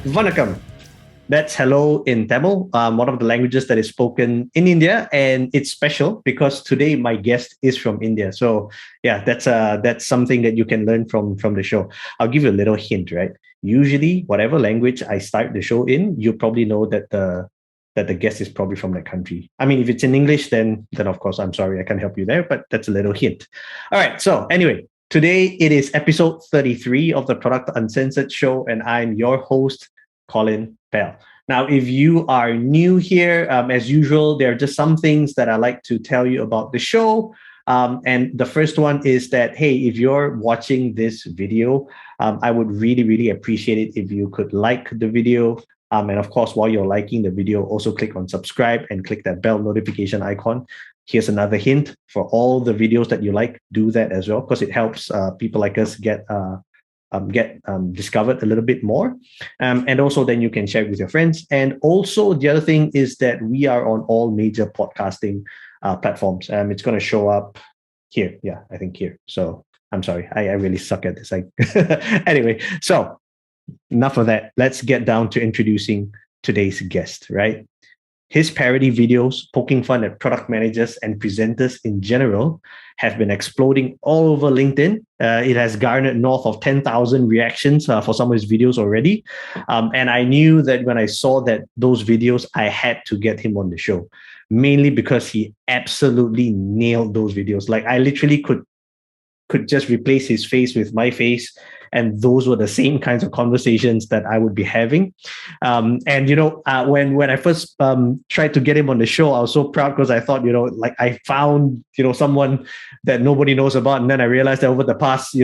Vanakkam. That's hello in Tamil, one of the languages that is spoken in India, and it's special because today my guest is from India. So yeah, that's something that you can learn from the show. I'll give you a little hint, right? Usually, whatever language I start the show in, you probably know that the guest is probably from that country. I mean, if it's in English, then of course I'm sorry I can't help you there, but that's a little hint. All right. So anyway, today it is episode 33 of the Product Uncensored show, and I'm your host, Colin Bell. Now, if you are new here, as usual, there are just some things that I like to tell you about the show. And the first one is that, hey, if you're watching this video, I would really, really appreciate it if you could like the video. And of course, while you're liking the video, also click on subscribe and click that bell notification icon. Here's another hint for all the videos that you like, do that as well, because it helps people like us get discovered a little bit more. And also then you can share it with your friends. And also the other thing is that we are on all major podcasting platforms. It's going to show up here. Yeah, I think here. So I'm sorry. I really suck at this. Anyway, so enough of that. Let's get down to introducing today's guest, right? His parody videos poking fun at product managers and presenters in general have been exploding all over LinkedIn. It has garnered north of 10,000 reactions for some of his videos already. And I knew that when I saw that those videos, I had to get him on the show, mainly because he absolutely nailed those videos. Like I literally could just replace his face with my face. And those were the same kinds of conversations that I would be having. And, when I first tried to get him on the show, I was so proud because I thought, like I found, someone that nobody knows about. And then I realized that over the past,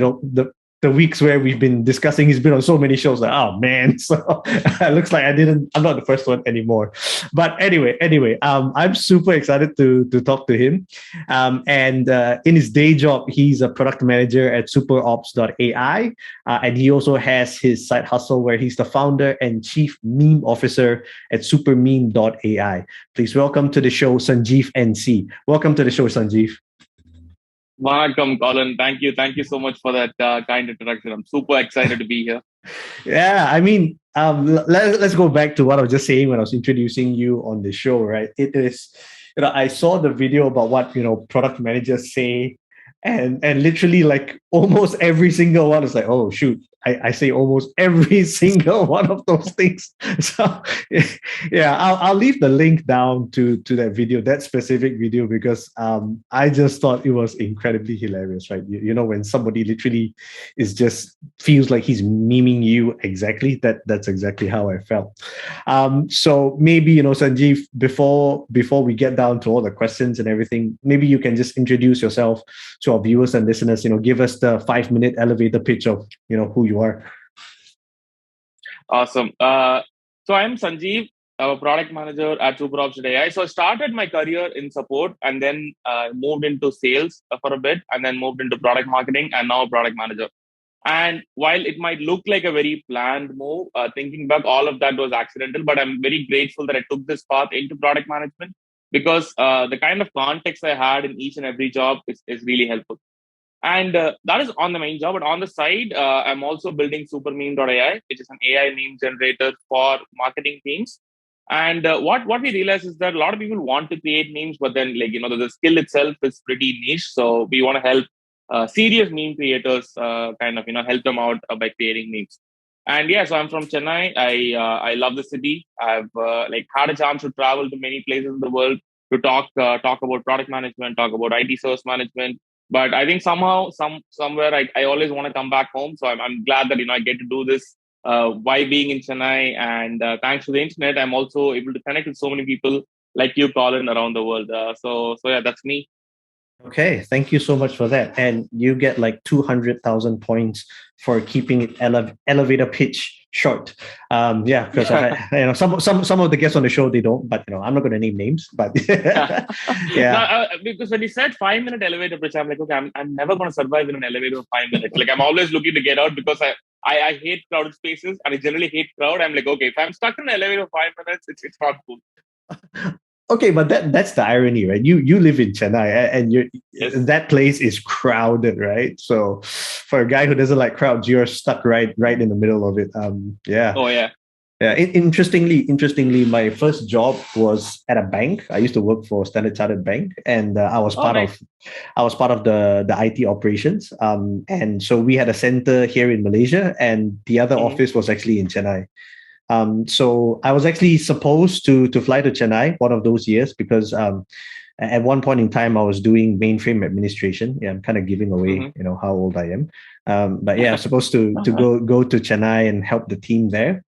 the weeks where we've been discussing, he's been on so many shows. Like, oh man, so it looks like I'm not the first one anymore. But anyway, I'm super excited to talk to him. And in his day job, he's a product manager at Superops.ai, and he also has his side hustle where he's the founder and chief meme officer at Supermeme.ai. Please welcome to the show, Sanjeev NC. Welcome to the show, Sanjeev. Welcome, Colin. Thank you. Thank you so much for that kind introduction. I'm super excited to be here. Yeah, I mean, let's go back to what I was just saying when I was introducing you on the show, right? It is, I saw the video about what, product managers say, and literally like almost every single one is like, oh, shoot. I say almost every single one of those things. So yeah, I'll leave the link down to that video, that specific video, because I just thought it was incredibly hilarious, right? When somebody literally is just feels like he's memeing you exactly, that's exactly how I felt. So maybe, Sanjeev, before we get down to all the questions and everything, maybe you can just introduce yourself to our viewers and listeners, give us the 5-minute elevator pitch of, who you are. Awesome. So I'm Sanjeev, a product manager at Superops.ai. So I started my career in support and then moved into sales for a bit and then moved into product marketing and now a product manager. And while it might look like a very planned move, thinking back, all of that was accidental, but I'm very grateful that I took this path into product management because the kind of context I had in each and every job is really helpful. And that is on the main job. But on the side, I'm also building Supermeme.ai, which is an AI meme generator for marketing teams. And what we realize is that a lot of people want to create memes, but then the skill itself is pretty niche. So we want to help serious meme creators help them out by creating memes. And yeah, so I'm from Chennai. I love the city. I've had a chance to travel to many places in the world to talk about product management, talk about IT service management. But I think somewhere I always want to come back home. So I'm glad that I get to do this while being in Chennai. And thanks to the internet, I'm also able to connect with so many people like you, Colin, around the world. So yeah, that's me. Okay, thank you so much for that. And you get like 200,000 points for keeping it elevator pitch short. Yeah, because some of the guests on the show they don't, but I'm not going to name names. But yeah, no, because when you said 5-minute elevator pitch, I'm like, okay, I'm never going to survive in an elevator for 5 minutes. Like I'm always looking to get out because I hate crowded spaces and I generally hate crowd. I'm like, okay, if I'm stuck in an elevator for 5 minutes, it's not cool. Okay, but that's the irony, right? You live in Chennai and you Yes. that place is crowded, right? So for a guy who doesn't like crowds, you're stuck right in the middle of it. Yeah. Oh yeah. Yeah. Interestingly, my first job was at a bank. I used to work for Standard Chartered Bank, and Oh nice. I was part of the IT operations. And so we had a center here in Malaysia, and the other Mm-hmm. office was actually in Chennai. So I was actually supposed to fly to Chennai one of those years because at one point in time I was doing mainframe administration. Yeah, I'm kind of giving away, Mm-hmm. how old I am. But yeah, I was supposed to go to Chennai and help the team there.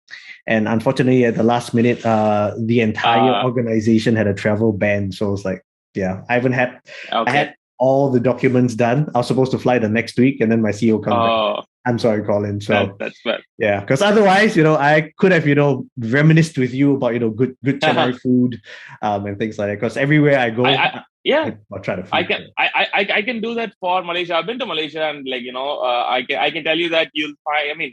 And unfortunately, at the last minute, the entire uh organization had a travel ban. So I was like, yeah, I okay. had all the documents done. I was supposed to fly the next week, and then my CEO comes back. Oh, I'm sorry, Colin. So that's fair. yeah, because otherwise, I could have, reminisced with you about, good Chennai food, and things like that. Because everywhere I go, I yeah. I'll try the I food. can I can do that for Malaysia. I've been to Malaysia, and I can tell you that you'll find. I mean,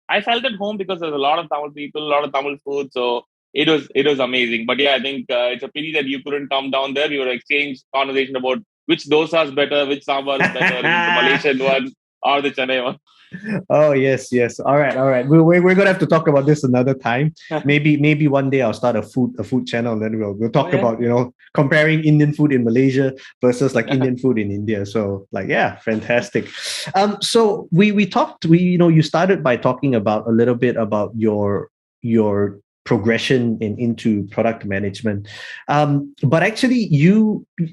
I felt at home because there's a lot of Tamil people, a lot of Tamil food, so it was amazing. But yeah, I think it's a pity that you couldn't come down there. We would exchange conversation about which dosa is better, which sambar is better, the Malaysian one or the Chennai one. Oh yes, yes. All right, all right. We're gonna have to talk about this another time. Maybe one day I'll start a food channel, and then we'll Oh talk yeah. about, comparing Indian food in Malaysia versus like Indian food in India. So like, yeah, fantastic. So we talked. You started by talking about a little bit about your progression into product management. But actually,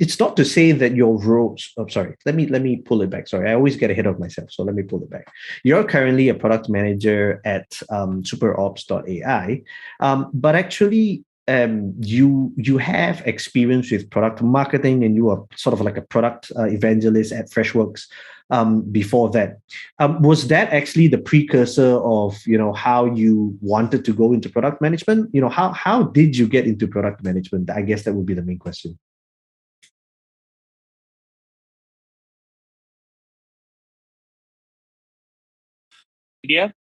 it's not to say that your roles. Oh, sorry. Let me pull it back. Sorry, I always get ahead of myself. So let me pull it back. You're currently a product manager at Superops.ai, but actually, you have experience with product marketing, and you are sort of like a product evangelist at Freshworks. Before that, was that actually the precursor of how you wanted to go into product management? How did you get into product management? I guess that would be the main question. India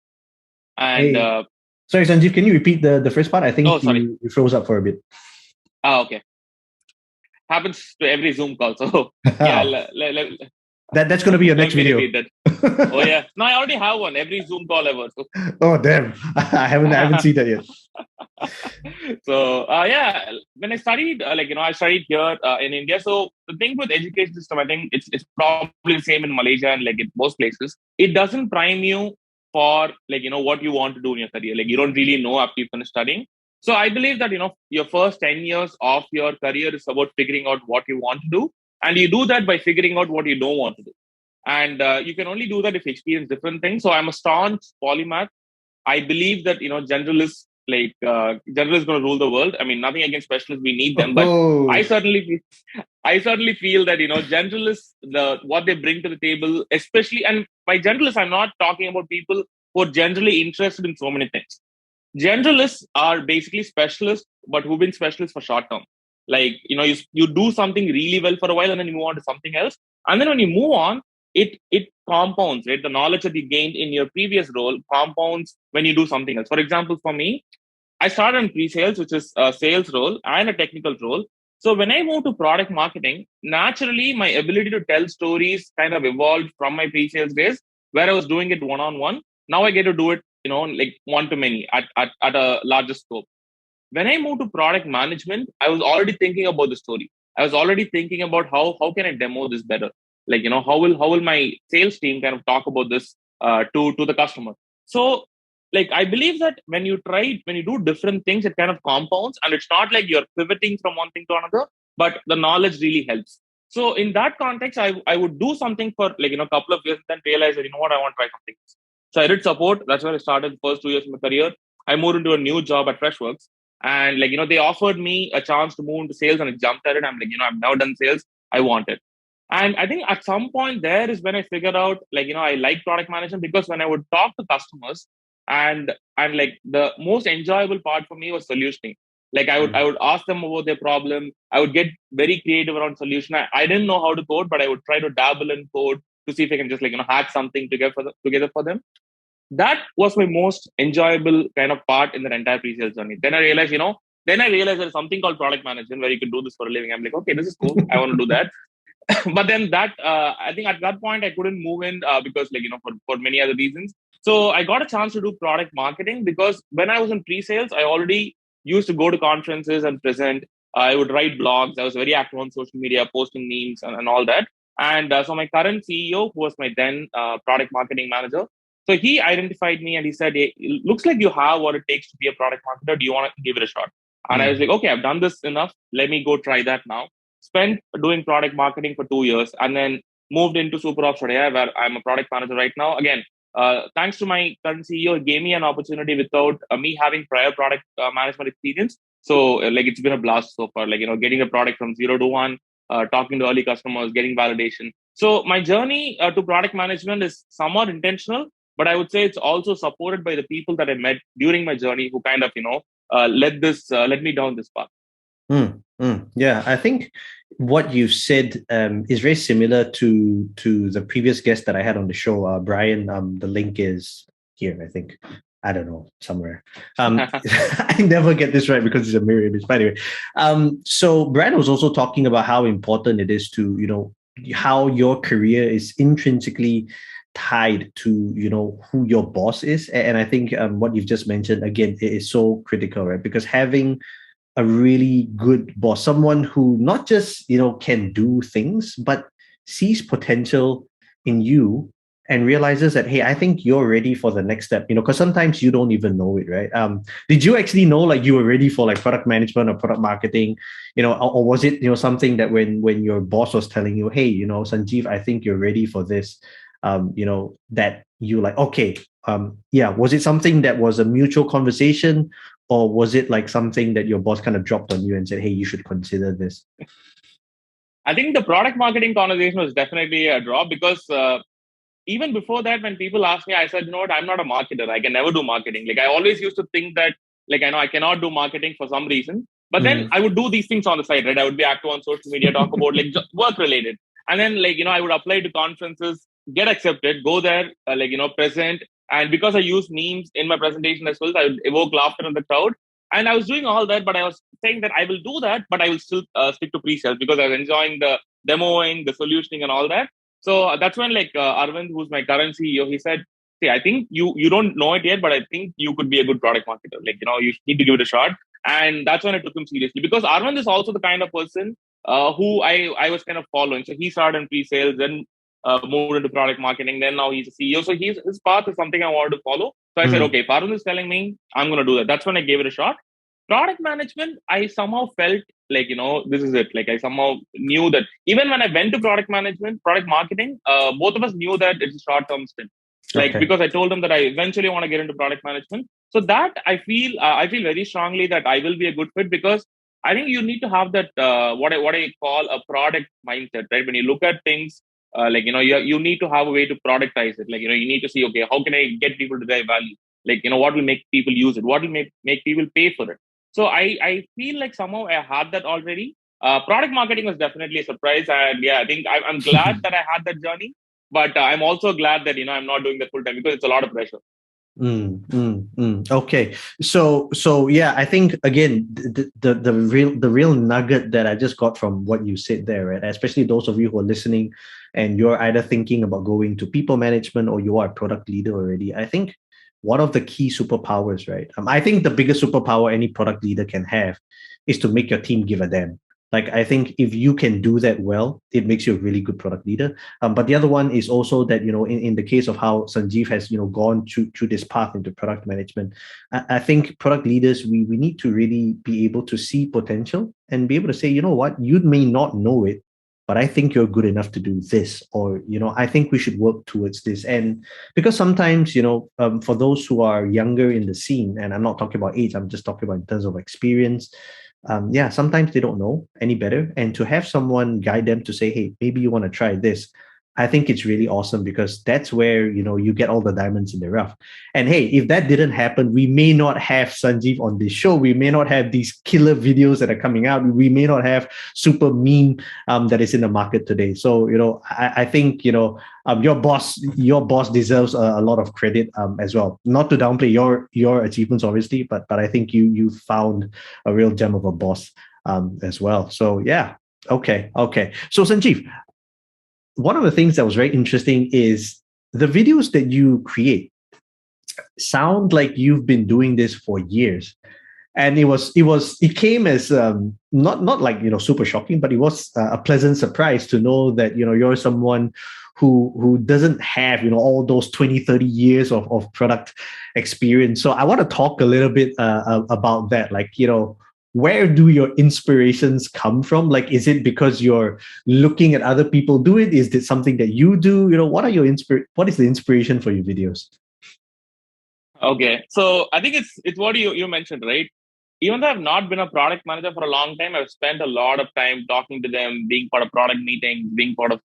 and Hey, sorry, Sanjeev, can you repeat the first part? I oh think sorry. you froze up for a bit. Okay. Happens to every Zoom call. So yeah, Wow. That's going to be your let next me video. repeat that. Oh yeah. No, I already have one. Every Zoom call ever. So Oh damn! I haven't seen that yet. so yeah, when I studied, I studied here in India. So the thing with education system, I think it's probably the same in Malaysia and like in most places. It doesn't prime you for what you want to do in your career. Like you don't really know after you finish studying. So I believe that your first 10 years of your career is about figuring out what you want to do, and you do that by figuring out what you don't want to do. And you can only do that if you experience different things. So I'm a staunch polymath. I believe that generalists generalists going to rule the world. I mean, nothing against specialists, we need them, but I Oh, certainly I certainly feel that generalists, the what they bring to the table, especially, and by generalists I'm not talking about people who are generally interested in so many things. Generalists are basically specialists, but who've been specialists for short term. Like you do something really well for a while and then you move on to something else, and then when you move on, it compounds, right? The knowledge that you gained in your previous role compounds when you do something else. For example, for me, I started in pre-sales, which is a sales role and a technical role. So when I moved to product marketing, naturally my ability to tell stories kind of evolved from my pre-sales days, where I was doing it one-on-one. Now I get to do it, like one to many at a larger scope. When I moved to product management, I was already thinking about the story. I was already thinking about how can I demo this better. Like how will my sales team kind of talk about this to the customer. So like I believe that when you do different things, it kind of compounds, and it's not like you're pivoting from one thing to another, but the knowledge really helps. So in that context, I would do something for a couple of years, then realize that what, I want to try something else. So I did support. That's where I started the first 2 years of my career. I moved into a new job at Freshworks, and they offered me a chance to move into sales, and I jumped at it. I'm like, I've never done sales. I want it. And I think at some point there is when I figured out, I like product management, because when I would talk to customers, and like the most enjoyable part for me was solutioning. Like I would ask them about their problem. I would get very creative around solution. I didn't know how to code, but I would try to dabble in code to see if I can just hack something together for them. That was my most enjoyable kind of part in the entire pre-sales journey. Then I realized, Then I realized there's something called product management where you can do this for a living. I'm like, okay, this is cool. I want to do that. But then that I think at that point I couldn't move in because for many other reasons. So I got a chance to do product marketing because when I was in pre-sales, I already used to go to conferences and present. I would write blogs. I was very active on social media, posting memes and all that. And so my current CEO, who was my then product marketing manager, so he identified me and he said, hey, it looks like you have what it takes to be a product marketer. Do you want to give it a shot? And I was like, okay, I've done this enough. Let me go try that now. Spent doing product marketing for 2 years and then moved into Superops.ai, where I'm a product manager right now. Again, thanks to my current CEO, he gave me an opportunity without me having prior product management experience. So it's been a blast so far, getting the product from 0 to 1, talking to early customers, getting validation. So my journey to product management is somewhat intentional, but I would say it's also supported by the people that I met during my journey who kind of, let me down this path. Yeah, I think what you've said is very similar to the previous guest that I had on the show, Brian. The link is here, I think. I don't know, somewhere. I never get this right because it's a mirror image. But anyway, so Brian was also talking about how important it is to, how your career is intrinsically tied to, who your boss is. And I think what you've just mentioned, again, it is so critical, right? Because having a really good boss, someone who not just, can do things, but sees potential in you and realizes that, hey, I think you're ready for the next step, because sometimes you don't even know it, right? Did you actually know like you were ready for like product management or product marketing, or was it, something that when your boss was telling you, hey, Sanjeev, I think you're ready for this, that you like, okay, yeah, was it something that was a mutual conversation? Or was it like something that your boss kind of dropped on you and said, hey, you should consider this? I think the product marketing conversation was definitely a drop because even before that, when people asked me, I said, what, I'm not a marketer. I can never do marketing. Like I always used to think that, I know I cannot do marketing for some reason. But then I would do these things on the side, right? I would be active on social media, talk about work related. And then I would apply to conferences, get accepted, go there, present. And because I use memes in my presentation as well, I would evoke laughter in the crowd. And I was doing all that, but I was saying that I will do that, but I will still stick to pre-sales because I was enjoying the demoing, the solutioning and all that. So that's when Arvind, who's my current CEO, he said, see, I think you don't know it yet, but I think you could be a good product marketer. You need to give it a shot. And that's when I took him seriously because Arvind is also the kind of person who I was kind of following. So he started in pre-sales, then moved into product marketing. Then now he's a CEO. So his path is something I wanted to follow. So I said, okay, if Arvind is telling me, I'm going to do that. That's when I gave it a shot. Product management, I somehow felt this is it. I somehow knew that even when I went to product management, product marketing, both of us knew that it's a short-term stint. Because I told them that I eventually want to get into product management. So that I feel very strongly that I will be a good fit because I think you need to have that what I call a product mindset, right? When you look at things, you need to have a way to productize it. You need to see, okay, how can I get people to their value? What will make people use it? What will make people pay for it? So I feel like somehow I had that already. Product marketing was definitely a surprise. And yeah, I think I'm glad that I had that journey. But I'm also glad that, I'm not doing that full time because it's a lot of pressure. Okay. So yeah, I think again, the real nugget that I just got from what you said there, right? Especially those of you who are listening and you're either thinking about going to people management or you are a product leader already. I think one of the key superpowers, right? I think the biggest superpower any product leader can have is to make your team give a damn. I think if you can do that well, it makes you a really good product leader. But the other one is also that, in the case of how Sanjeev has, gone through this path into product management, I think product leaders, we need to really be able to see potential and be able to say, you know what, you may not know it, but I think you're good enough to do this, or, I think we should work towards this. And because sometimes, for those who are younger in the scene, and I'm not talking about age, I'm just talking about in terms of experience, sometimes they don't know any better. And to have someone guide them to say, hey, maybe you want to try this. I think it's really awesome because that's where, you get all the diamonds in the rough. And hey, if that didn't happen, we may not have Sanjeev on this show. We may not have these killer videos that are coming out. We may not have super meme that is in the market today. So, I think, your boss deserves a lot of credit as well. Not to downplay your achievements, obviously, but I think you found a real gem of a boss as well. So yeah, okay. So Sanjeev, one of the things that was very interesting is the videos that you create sound like you've been doing this for years. And it came as not like super shocking, but it was a pleasant surprise to know that you're someone who doesn't have all those 20, 30 years of product experience. So I want to talk a little bit about that. Like, where do your inspirations come from? Like, is it because you're looking at other people do it? Is it something that you do? What are what is the inspiration for your videos? Okay, so I think it's what you mentioned, right? Even though I've not been a product manager for a long time, I've spent a lot of time talking to them, being part of product meetings, being part of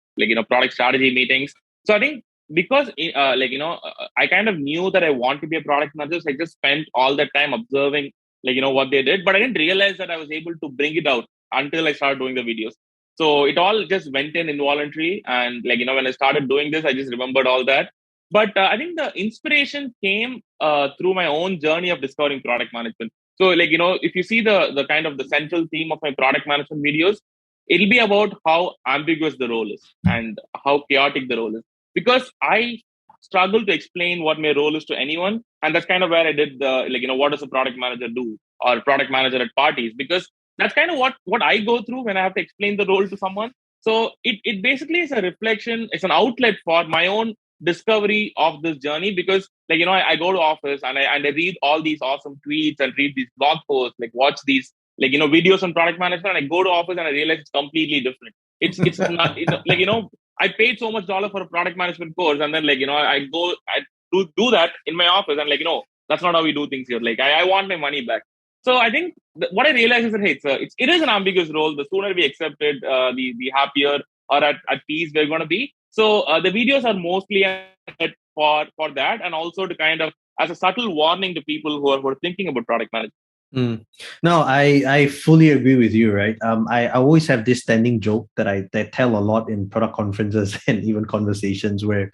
product strategy meetings. So I think because I kind of knew that I want to be a product manager, so I just spent all that time observing what they did, but I didn't realize that I was able to bring it out until I started doing the videos. So it all just went in involuntary, and when I started doing this, I just remembered all that. But I think the inspiration came through my own journey of discovering product management. So, if you see the kind of the central theme of my product management videos, it'll be about how ambiguous the role is and how chaotic the role is. Because I struggle to explain what my role is to anyone, and that's kind of where I did the what does a product manager do or product manager at parties? Because that's kind of what I go through when I have to explain the role to someone. So it basically is a reflection. It's an outlet for my own discovery of this journey, because I go to office and I read all these awesome tweets and read these blog posts, watch these videos on product management, and I go to office and I realize it's completely different. It's not I paid so much dollar for a product management course, and then I do that in my office, and that's not how we do things here. I want my money back. So I think what I realize is that hey, it is an ambiguous role. The sooner we accept it, the happier or at peace we're going to be. So the videos are mostly for that, and also to kind of as a subtle warning to people who are thinking about product management. No, I fully agree with you, right? I always have this standing joke that I tell a lot in product conferences and even conversations where,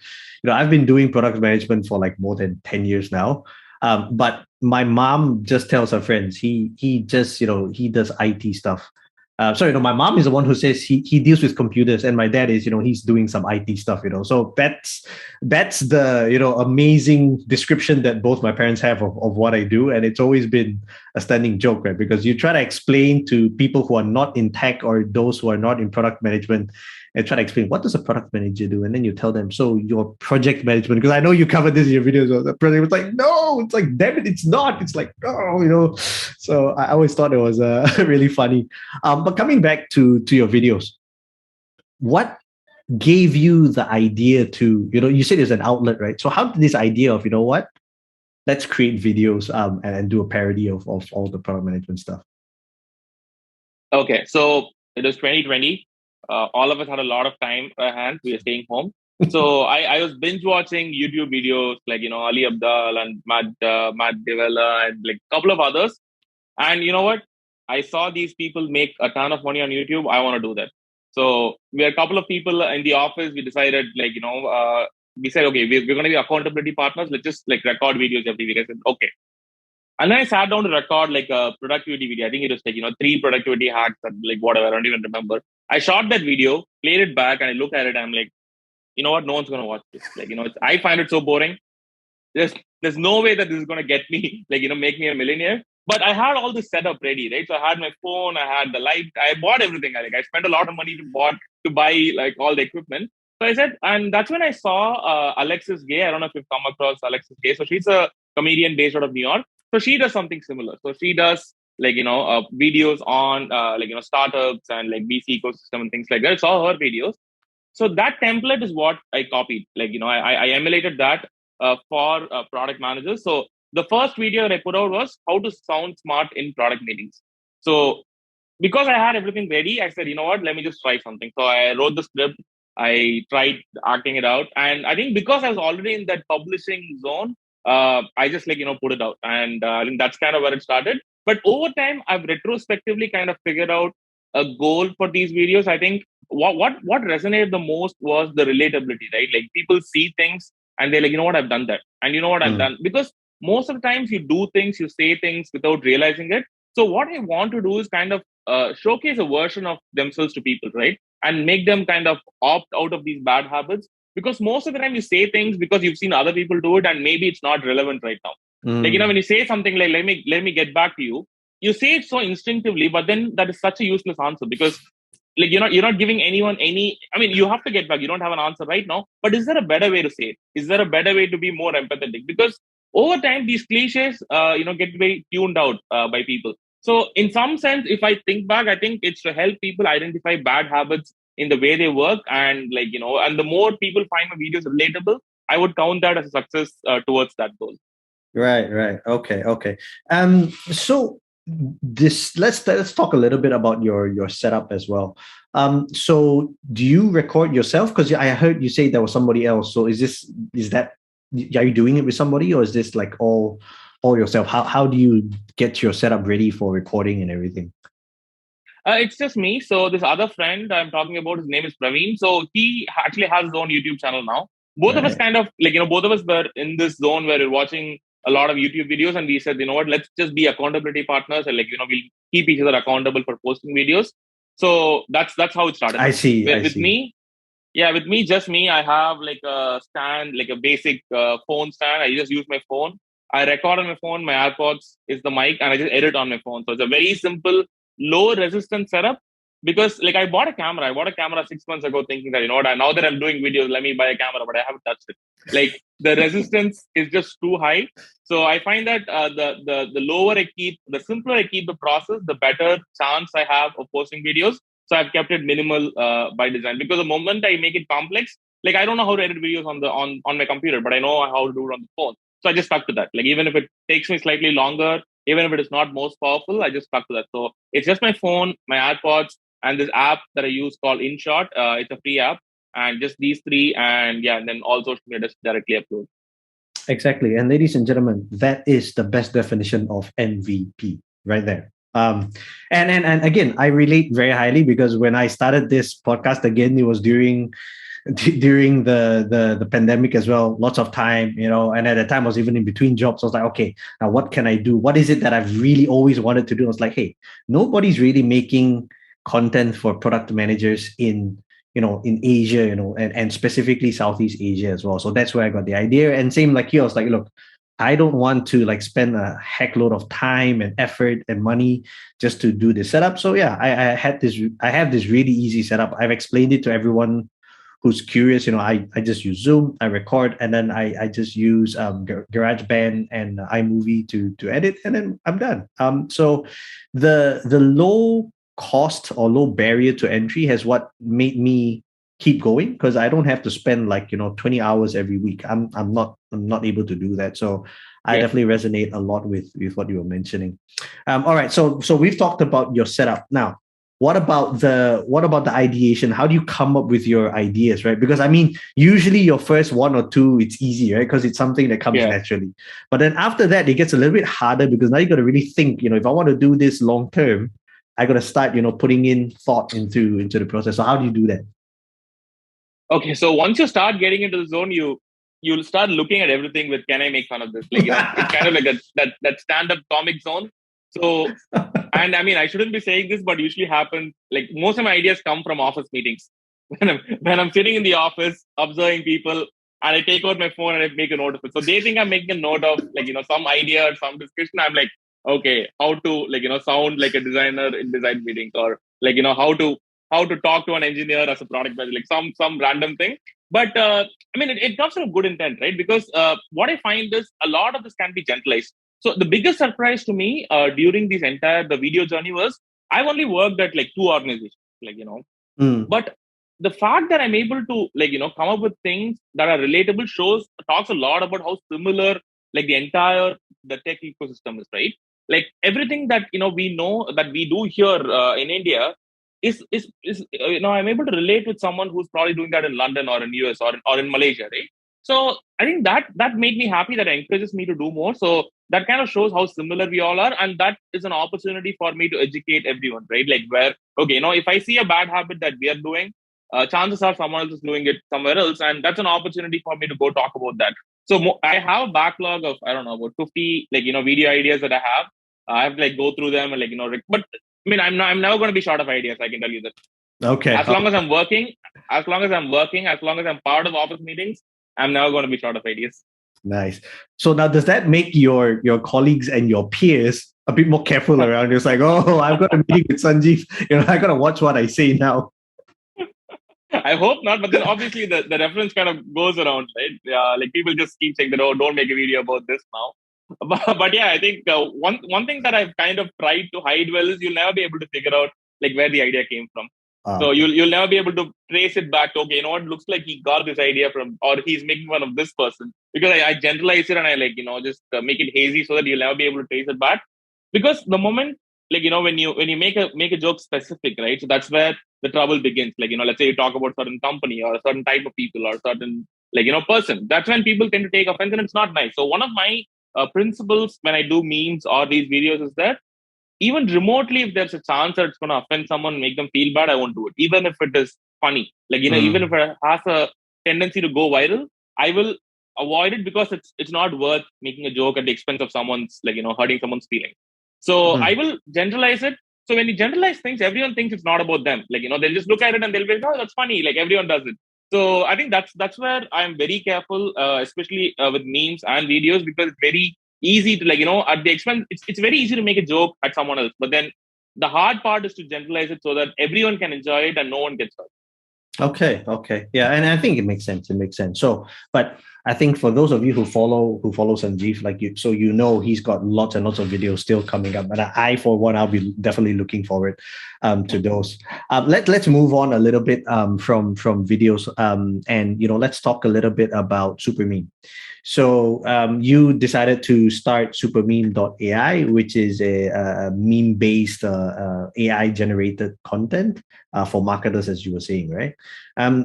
I've been doing product management for like more than 10 years now. But my mom just tells her friends he just he does IT stuff. My mom is the one who says he deals with computers, and my dad is he's doing some IT stuff. So that's the amazing description that both my parents have of what I do, and it's always been a standing joke, right? Because you try to explain to people who are not in tech or those who are not in product management, and try to explain what does a product manager do, and then you tell them, so your project management, because I know you covered this in your videos. The project was like, no, it's like, damn it, it's not. It's like, oh, So I always thought it was really funny. But coming back to your videos, what gave you the idea to, you said it's an outlet, right? So how did this idea of, let's create videos and do a parody of all the product management stuff? Okay, so it was 2020. All of us had a lot of time at hand. We were staying home. So I was binge watching YouTube videos like, Ali Abdal and Matt Devella and like a couple of others. And you know what? I saw these people make a ton of money on YouTube. I want to do that. So we are a couple of people in the office. We decided we said, okay, we're going to be accountability partners. Let's just record videos every week. I said, okay. And then I sat down to record a productivity video. I think it was 3 productivity hacks and whatever. I don't even remember. I shot that video, played it back, and I looked at it. And I'm like, you know what? No one's going to watch this. I find it so boring. There's no way that this is going to get me, make me a millionaire. But I had all this setup ready, right? So I had my phone, I had the light, I bought everything. I spent a lot of money to buy all the equipment. So I said, and that's when I saw Alexis Gay. I don't know if you've come across Alexis Gay. So she's a comedian based out of New York. So she does something similar. So she does videos on startups and VC ecosystem and things like that. It's all her videos. So that template is what I copied. I emulated that for product managers. So the first video that I put out was how to sound smart in product meetings. So because I had everything ready, I said, you know what, let me just try something. So I wrote the script. I tried acting it out, and I think because I was already in that publishing zone, I just put it out, and I think that's kind of where it started. But over time, I've retrospectively kind of figured out a goal for these videos. I think what resonated the most was the relatability, right? Like people see things and they're like, you know what, I've done that, and you know what I've done, because most of the times you do things, you say things without realizing it. So what I want to do is kind of showcase a version of themselves to people, right? And make them kind of opt out of these bad habits, because most of the time you say things because you've seen other people do it and maybe it's not relevant right now. When you say something like let me get back to you, you say it so instinctively, but then that is such a useless answer, because you're not giving anyone any. I mean, you have to get back, you don't have an answer right now, but is there a better way to say it? Is there a better way to be more empathetic? Because over time these cliches get very tuned out by people. So in some sense, if I think back, I think it's to help people identify bad habits in the way they work, and and the more people find my videos relatable, I would count that as a success towards that goal. Right. Okay. So this let's talk a little bit about your setup as well. So do you record yourself? Because I heard you say there was somebody else. So is that are you doing it with somebody, or is this like all yourself? How do you get your setup ready for recording and everything? It's just me. So this other friend I'm talking about, his name is Praveen. So he actually has his own YouTube channel now. Both of us Right. kind of both of us were in this zone where we're watching a lot of YouTube videos, and we said, you know what, let's just be accountability partners, and we'll keep each other accountable for posting videos. So that's how it started. I see. I With see. me, yeah, with me, just me, I have like a stand, like a basic phone stand. I just use my phone. I record on my phone. My AirPods is the mic, and I just edit on my phone. So it's a very simple, low resistance setup. Because I bought a camera. I bought a camera 6 months ago, thinking that now that I'm doing videos, let me buy a camera, but I haven't touched it. The resistance is just too high. So I find that the lower I keep, the simpler I keep the process, the better chance I have of posting videos. So I've kept it minimal by design, because the moment I make it complex, I don't know how to edit videos on my computer, but I know how to do it on the phone. So I just stuck to that. Even if it takes me slightly longer, even if it is not most powerful, I just stuck to that. So it's just my phone, my AirPods, and this app that I use called InShot. It's a free app, and just these three, and yeah, and then all social media just directly upload. Exactly. And ladies and gentlemen, that is the best definition of MVP right there. And again, I relate very highly, because when I started this podcast again, it was during the pandemic as well. Lots of time, and at the time I was even in between jobs. I was like, okay, now what can I do? What is it that I've really always wanted to do? I was like, hey, nobody's really making content for product managers in Asia, and specifically Southeast Asia as well. So that's where I got the idea. And same like you, I was like, look, I don't want to spend a heck load of time and effort and money just to do this setup. So yeah, I have this really easy setup. I've explained it to everyone who's curious. I just use Zoom, I record, and then I just use GarageBand and iMovie to edit, and then I'm done. So the low cost or low barrier to entry has what made me keep going, because I don't have to spend 20 hours every week. I'm not able to do that. So I Yeah. definitely resonate a lot with what you were mentioning. All right, so we've talked about your setup. Now, what about the ideation? How do you come up with your ideas, right? Because I mean, usually your first one or two, it's easy, right? Because it's something that comes Yeah. naturally. But then after that, it gets a little bit harder, because now you got to really think. If I want to do this long term, I got to start, putting in thought into the process. So how do you do that? Okay, so once you start getting into the zone, you'll start looking at everything with, can I make fun of this? It's kind of like that stand-up comic zone. So, and I mean, I shouldn't be saying this, but usually happens. Most of my ideas come from office meetings. When I'm sitting in the office observing people, and I take out my phone and I make a note of it. So they think I'm making a note of some idea or some discussion. I'm like, okay, how to sound like a designer in design meetings, or how to talk to an engineer as a product manager, some random thing. But I mean, it comes from good intent, right? Because what I find is a lot of this can be generalized. So the biggest surprise to me during the video journey was, I've only worked at two organizations, Mm. but the fact that I'm able to come up with things that are relatable talks a lot about how similar the tech ecosystem is, right? Everything that we know that we do here in India, I'm able to relate with someone who's probably doing that in London or in US or in Malaysia, right? So I think that made me happy. That encourages me to do more. So that kind of shows how similar we all are, and that is an opportunity for me to educate everyone, right? Like where okay, if I see a bad habit that we are doing, chances are someone else is doing it somewhere else, and that's an opportunity for me to go talk about that. So I have a backlog of I don't know about 50 video ideas that I have. I have to go through them and but I mean I'm never going to be short of ideas. I can tell you that. Okay. As long as I'm working, as long as I'm part of office meetings, I'm never going to be short of ideas. Nice. So now, does that make your colleagues and your peers a bit more careful around? It's like, oh, I've got a meeting with Sanjeev. I got to watch what I say now. I hope not, but then obviously the reference kind of goes around, right? Like people just keep saying that, oh, don't make a video about this now. But yeah, I think one thing that I've kind of tried to hide well is you'll never be able to figure out like where the idea came from. So Okay. you'll never be able to trace it back to, okay, it looks like he got this idea from, or he's making fun of this person, because I generalize it and I just make it hazy so that you'll never be able to trace it back. Because the moment when you make a joke specific, right? So that's where the trouble begins. Let's say you talk about certain company or a certain type of people or a certain person. That's when people tend to take offense, and it's not nice. So one of my principles when I do memes or these videos is that even remotely, if there's a chance that it's going to offend someone, make them feel bad, I won't do it. Even if it is funny, even if it has a tendency to go viral, I will avoid it because it's not worth making a joke at the expense of someone's hurting someone's feeling. So I will generalize it. So when you generalize things, everyone thinks it's not about them. They'll just look at it and they'll be like, oh, that's funny. Like everyone does it. So I think that's where I'm very careful, especially with memes and videos, because it's very easy to at the expense. It's very easy to make a joke at someone else, but then the hard part is to generalize it so that everyone can enjoy it and no one gets hurt. Okay. Yeah, and I think it makes sense. It makes sense. So, but I think for those of you who follow Sanjeev, like you, so he's got lots and lots of videos still coming up. And I for one, I'll be definitely looking forward to those. Let's move on a little bit from videos and let's talk a little bit about Supermeme. So you decided to start Supermeme.ai, which is a meme-based AI-generated content for marketers, as you were saying, right?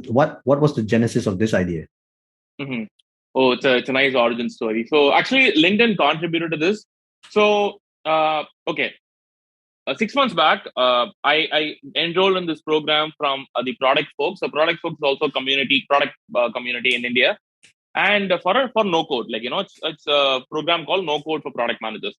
What was the genesis of this idea? Mm-hmm. Oh, it's a nice origin story. So actually, LinkedIn contributed to this. So okay, 6 months back, I enrolled in this program from the Product Folks. The Product Folks is also product community in India. And for no code, it's a program called No Code for Product Managers.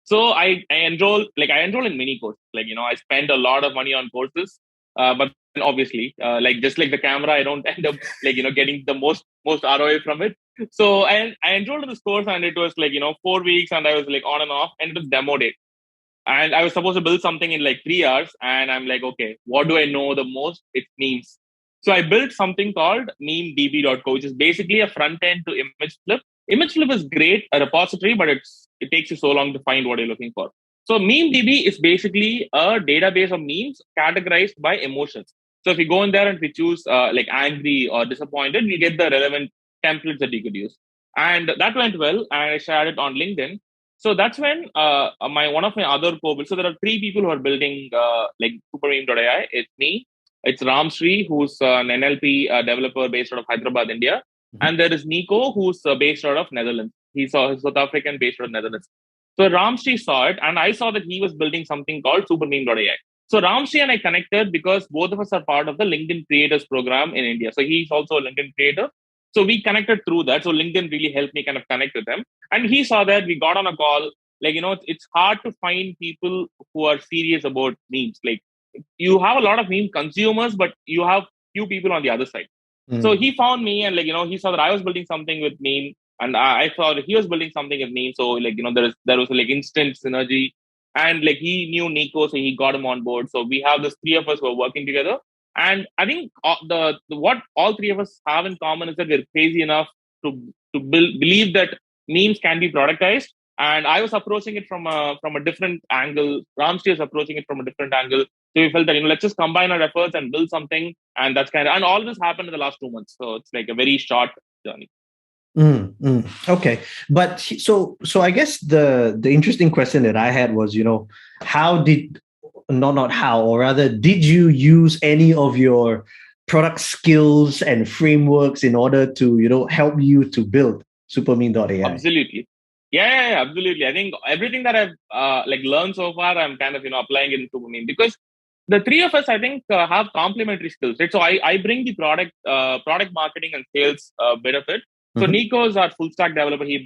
So I enroll in many courses. I spend a lot of money on courses, but obviously, just like the camera, I don't end up getting the most ROI from it. So I enrolled in this course, and it was 4 weeks, and I was on and off, and it was demo day. And I was supposed to build something in 3 hours, and I'm like, okay, what do I know the most? It's memes. So I built something called memedb.co, which is basically a front end to image flip. Image flip is great, a repository, but it takes you so long to find what you're looking for. So memedb is basically a database of memes categorized by emotions. So if you go in there and we choose angry or disappointed, we get the relevant templates that you could use. And that went well, and I shared it on LinkedIn. So that's when one of my other co-builders. So there are 3 people who are building Supermeme.ai. It's me, it's Ramshree, who's an NLP developer based out of Hyderabad, India, and there is Nico, who's based out of Netherlands. He's South African based out of Netherlands. So Ramshree saw it, and I saw that he was building something called Supermeme.ai. So Ramshree and I connected because both of us are part of the LinkedIn Creators Program in India. So he's also a LinkedIn creator. So we connected through that. So LinkedIn really helped me kind of connect with them. And he saw that, we got on a call. It's hard to find people who are serious about memes. You have a lot of meme consumers, but you have few people on the other side. So he found me, and he saw that I was building something with meme, and I saw that he was building something with meme. So there was instant synergy, and he knew Nico, so he got him on board. So we have this 3 of us who are working together. And I think what all 3 of us have in common is that we're crazy enough to believe that memes can be productized. And I was approaching it from a different angle. Ramsey was approaching it from a different angle. So we felt that let's just combine our efforts and build something. And and all this happened in the last 2 months. So it's a very short journey. Okay, but so I guess the interesting question that I had was, how did not how, or rather, did you use any of your product skills and frameworks in order to, help you to build Supermeme.ai? Absolutely. Yeah, absolutely. I think everything that I've like learned so far, I'm kind of applying it into me, because the three of us, I think, have complementary skills, right? So I bring the product marketing and sales bit of it. So Mm-hmm. Nico is our full stack developer. He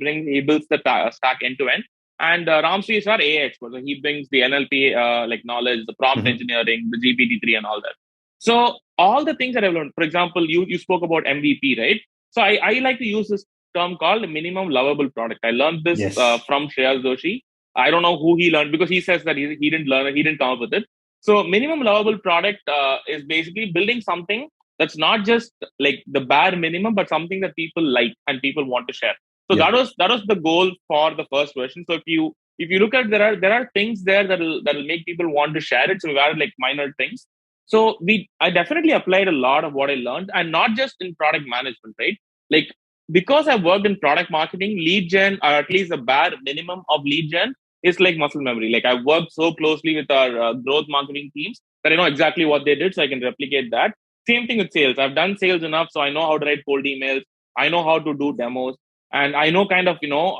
builds the stack end to end, and Ramsey is our AI expert. So he brings the NLP like knowledge, the prompt Mm-hmm. engineering, the GPT-3, and all that. So all the things that I've learned. For example, you spoke about MVP, right? So I like to use this term called minimum lovable product. I learned this Yes. from Shreyas Doshi. I don't know who he learned, because he says that he didn't learn it, he didn't come up with it. So minimum lovable product is basically building something that's not just like the bare minimum, but something that people like and people want to share. So Yep. that was the goal for the first version. So if you look at, there are things there that'll make people want to share it. So we've added like minor things. So I definitely applied a lot of what I learned, and not just in product management, right? Like, because I've worked in product marketing, lead gen, or at least the bare minimum of lead gen, is like muscle memory. Like, I've worked so closely with our growth marketing teams that I know exactly what they did, so I can replicate that. Same thing with sales. I've done sales enough, so I know how to write cold emails. I know how to do demos, and I know kind of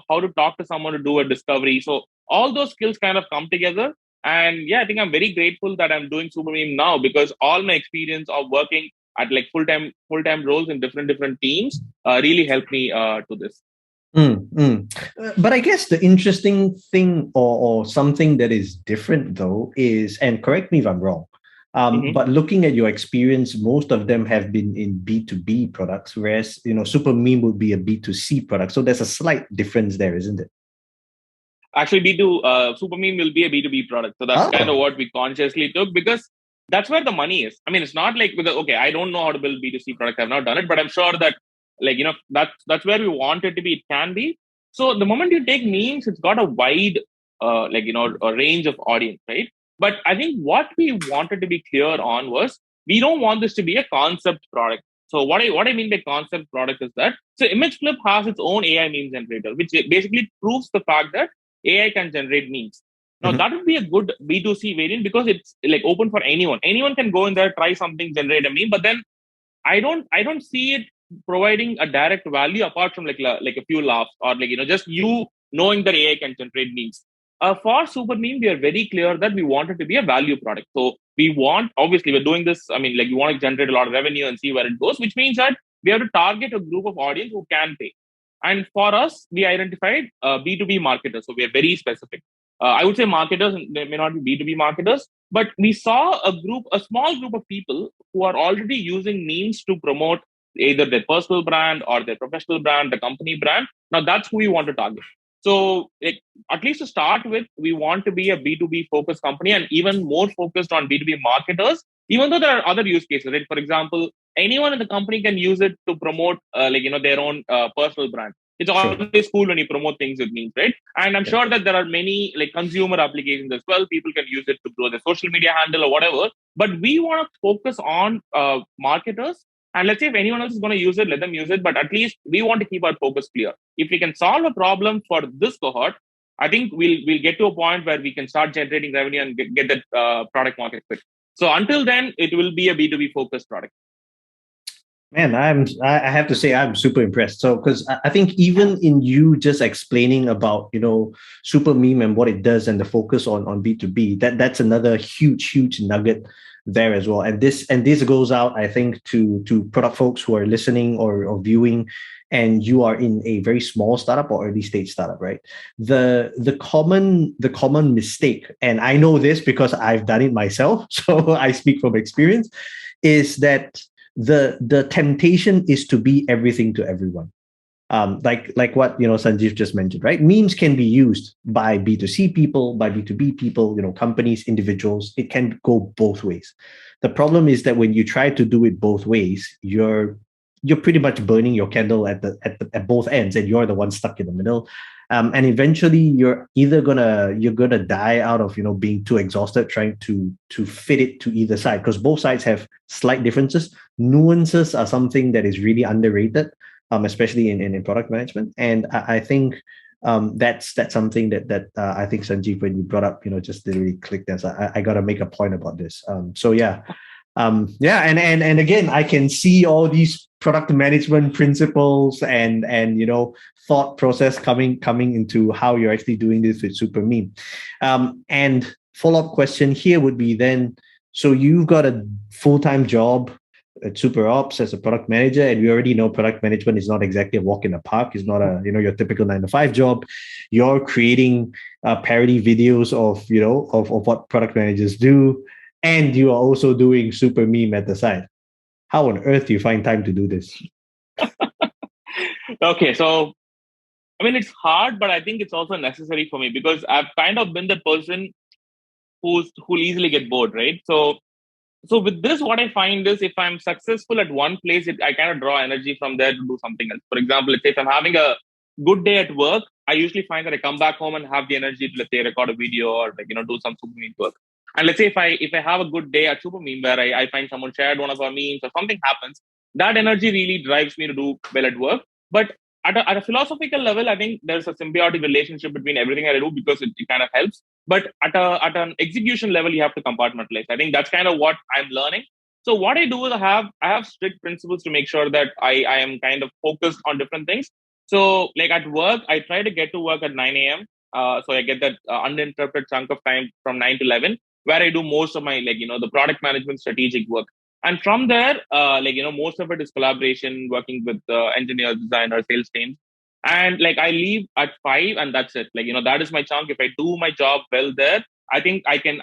how to talk to someone to do a discovery. So all those skills kind of come together. And yeah, I think I'm very grateful that I'm doing Supermeme now, because all my experience of working at like full time roles in different teams really helped me to this. But I guess the interesting thing, or something that is different though, is, and correct me if I'm wrong, Mm-hmm. but looking at your experience, most of them have been in B2B products, whereas Super Meme would be a B2C product. So there's a slight difference there, isn't it? Actually, B2 Supermeme will be a B2B product. So that's kind of Oh, what we consciously took, because that's where the money is. I mean, it's not like, because okay, I don't know how to build B2C products. I've not done it, but I'm sure that like that's where we want it to be. It can be. So the moment you take memes, it's got a wide a range of audience, right? But I think what we wanted to be clear on was, we don't want this to be a concept product. So what I mean by concept product is that, so Image Flip has its own AI meme generator, which basically proves the fact that AI can generate memes. Now mhm. that would be a good B2C variant, because it's like open for anyone. Anyone can go in there, try something, generate a meme. But then I don't see it providing a direct value apart from like a few laughs, or just you knowing that AI can generate memes. For Super Meme, we are very clear that we want it to be a value product. So we want, obviously, we're doing this. I mean, like, we want to generate a lot of revenue and see where it goes, which means that we have to target a group of audience who can pay. And for us, we identified B2B marketers. So we are very specific. I would say marketers, they may not be B2B marketers, but we saw a small group of people who are already using memes to promote either their personal brand or their professional brand, the company brand. Now that's who we want to target. So, like, at least to start with, we want to be a B2B focused company, and even more focused on B2B marketers, even though there are other use cases, right? For example, anyone in the company can use it to promote their own personal brand. It's Sure. always cool when you promote things with memes, right? And I'm Yeah. sure that there are many like consumer applications as well. People can use it to grow their social media handle or whatever. But we want to focus on marketers. And let's say if anyone else is going to use it, let them use it. But at least we want to keep our focus clear. If we can solve a problem for this cohort, I think we'll get to a point where we can start generating revenue and get that product market fit. So until then, it will be a B2B focused product. Man, I have to say I'm super impressed. So because I think even in you just explaining about Super Meme and what it does and the focus on B2B, that's another huge nugget there as well. And this goes out, I think, to product folks who are listening or viewing, and you are in a very small startup or early stage startup, right? The common mistake, and I know this because I've done it myself, so I speak from experience, is that the temptation is to be everything to everyone. Like what Sanjeev just mentioned, right? Memes can be used by B2C people, by B2B people, companies, individuals. It can go both ways. The problem is that when you try to do it both ways, you're pretty much burning your candle at both ends, and you're the one stuck in the middle. And eventually, you're gonna die out of being too exhausted trying to fit it to either side, because both sides have slight differences. Nuances are something that is really underrated, especially in product management. And I think That's something that I think, Sanjeev, when you brought up, just really clicked as I got to make a point about this. So yeah. Yeah, and again, I can see all these product management principles and thought process coming into how you're actually doing this with Supermeme. And follow-up question here would be then, so you've got a full-time job at Superops as a product manager, and we already know product management is not exactly a walk in the park. It's not a your typical 9 to 5 job. You're creating parody videos of of what product managers do, and you are also doing Supermeme at the side. How on earth do you find time to do this? Okay, so I mean, it's hard, but I think it's also necessary for me because I've kind of been the person who'll easily get bored, right? So with this, what I find is if I'm successful at one place, I kind of draw energy from there to do something else. For example, let's say if I'm having a good day at work, I usually find that I come back home and have the energy to, let's say, record a video or do some super meme work. And let's say if I have a good day at super meme where I find someone shared one of our memes or something happens, that energy really drives me to do well at work. But at a philosophical level, I think there's a symbiotic relationship between everything I do because it kind of helps. But at an execution level, you have to compartmentalize. I think that's kind of what I'm learning. So what I do is I have strict principles to make sure that I am kind of focused on different things. So like at work, I try to get to work at 9 a.m. So I get that uninterrupted chunk of time from 9 to 11, where I do most of my the product management strategic work. And from there, most of it is collaboration, working with engineers, designers, sales teams. And like I leave at 5 and that's it. That is my chunk. If I do my job well there, I think I can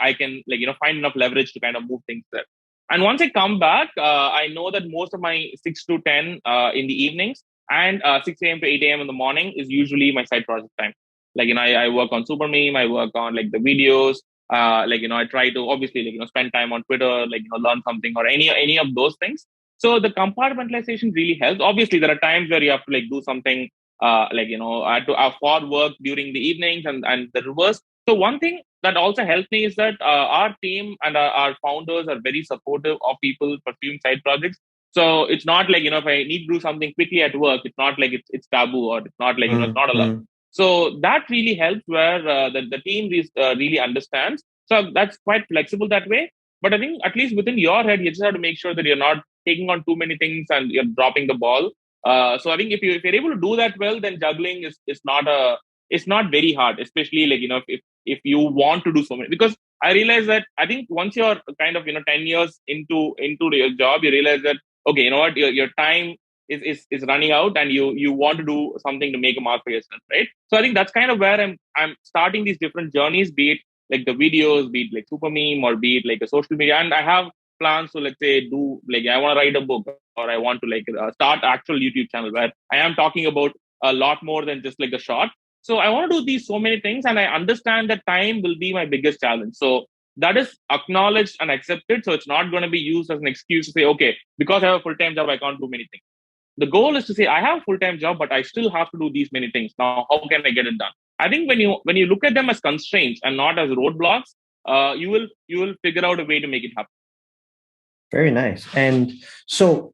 find enough leverage to kind of move things there. And once I come back, I know that most of my 6 to 10 in the evenings and 6 a.m. to 8 a.m. in the morning is usually my side project time. I work on Supermeme, I work on like the videos, I try to obviously spend time on Twitter, learn something or any of those things. So the compartmentalization really helps. Obviously there are times where you have to do something I had to for work during the evenings and the reverse. So one thing that also helped me is that our team and our founders are very supportive of people pursuing side projects. So it's not if I need to do something quickly at work, it's not like it's taboo or it's not it's not allowed. So that really helps where the team really understands. So that's quite flexible that way. But I think at least within your head, you just have to make sure that you're not taking on too many things and you're dropping the ball. So I think if you're able to do that well, then juggling is not it's not very hard, especially if you want to do so many. Because I realize that I think once you're kind of 10 years into your job, you realize that okay, you know what, your time is running out and you want to do something to make a mark for yourself, right? So I think that's kind of where I'm starting these different journeys, be it like the videos, be it like super meme or be it like a social media. And I have plans to let's say do I want to write a book or I want to start actual YouTube channel where I am talking about a lot more than just like a short. So I want to do these so many things and I understand that time will be my biggest challenge. So that is acknowledged and accepted. So it's not going to be used as an excuse to say, okay, because I have a full-time job, I can't do many things. The goal is to say, I have a full-time job, but I still have to do these many things. Now, how can I get it done? I think when you look at them as constraints and not as roadblocks, you will figure out a way to make it happen. Very nice. And so,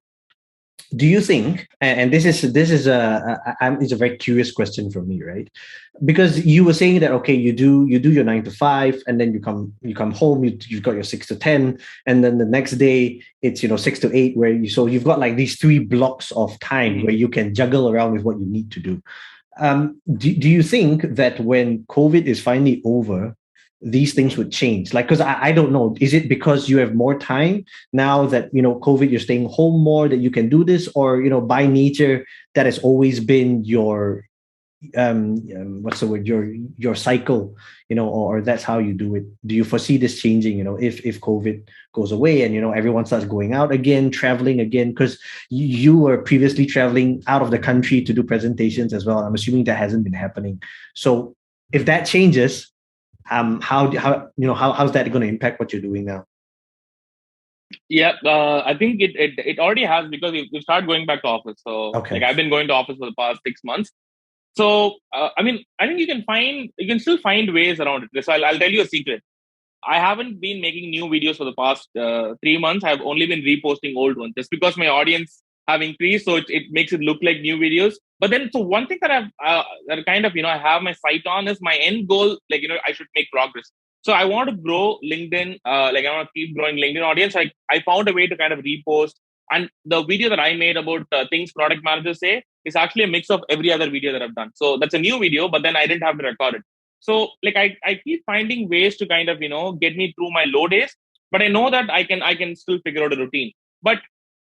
do you think? And this is it's a very curious question for me, right? Because you were saying that okay, you do your 9 to 5, and then you come home, you've got your 6 to 10, and then the next day it's 6 to 8, where you've got like these 3 blocks of time where you can juggle around with what you need to do. Do you think that when COVID is finally over, these things would change? Because I don't know, is it because you have more time now that COVID, you're staying home more, that you can do this, or by nature that has always been your what's the word, your cycle, or that's how you do it? Do you foresee this changing if COVID goes away and everyone starts going out again, traveling again? Because you were previously traveling out of the country to do presentations as well. I'm assuming that hasn't been happening. So if that changes, how's that going to impact what you're doing now? Yeah, I think it already has, because we started going back to office. So okay. I've been going to office for the past 6 months. So I think you can still find ways around it. So I'll tell you a secret. I haven't been making new videos for the past 3 months. I've only been reposting old ones just because my audience have increased, so it makes it look like new videos. But then, so one thing that that kind of, I have my sight on is my end goal. Like, I should make progress. So I want to grow LinkedIn. Like, I want to keep growing LinkedIn audience. I found a way to kind of repost. And the video that I made about things product managers say is actually a mix of every other video that I've done. So that's a new video, but then I didn't have to record it. So like I keep finding ways to kind of, get me through my low days, but I know that I can still figure out a routine. But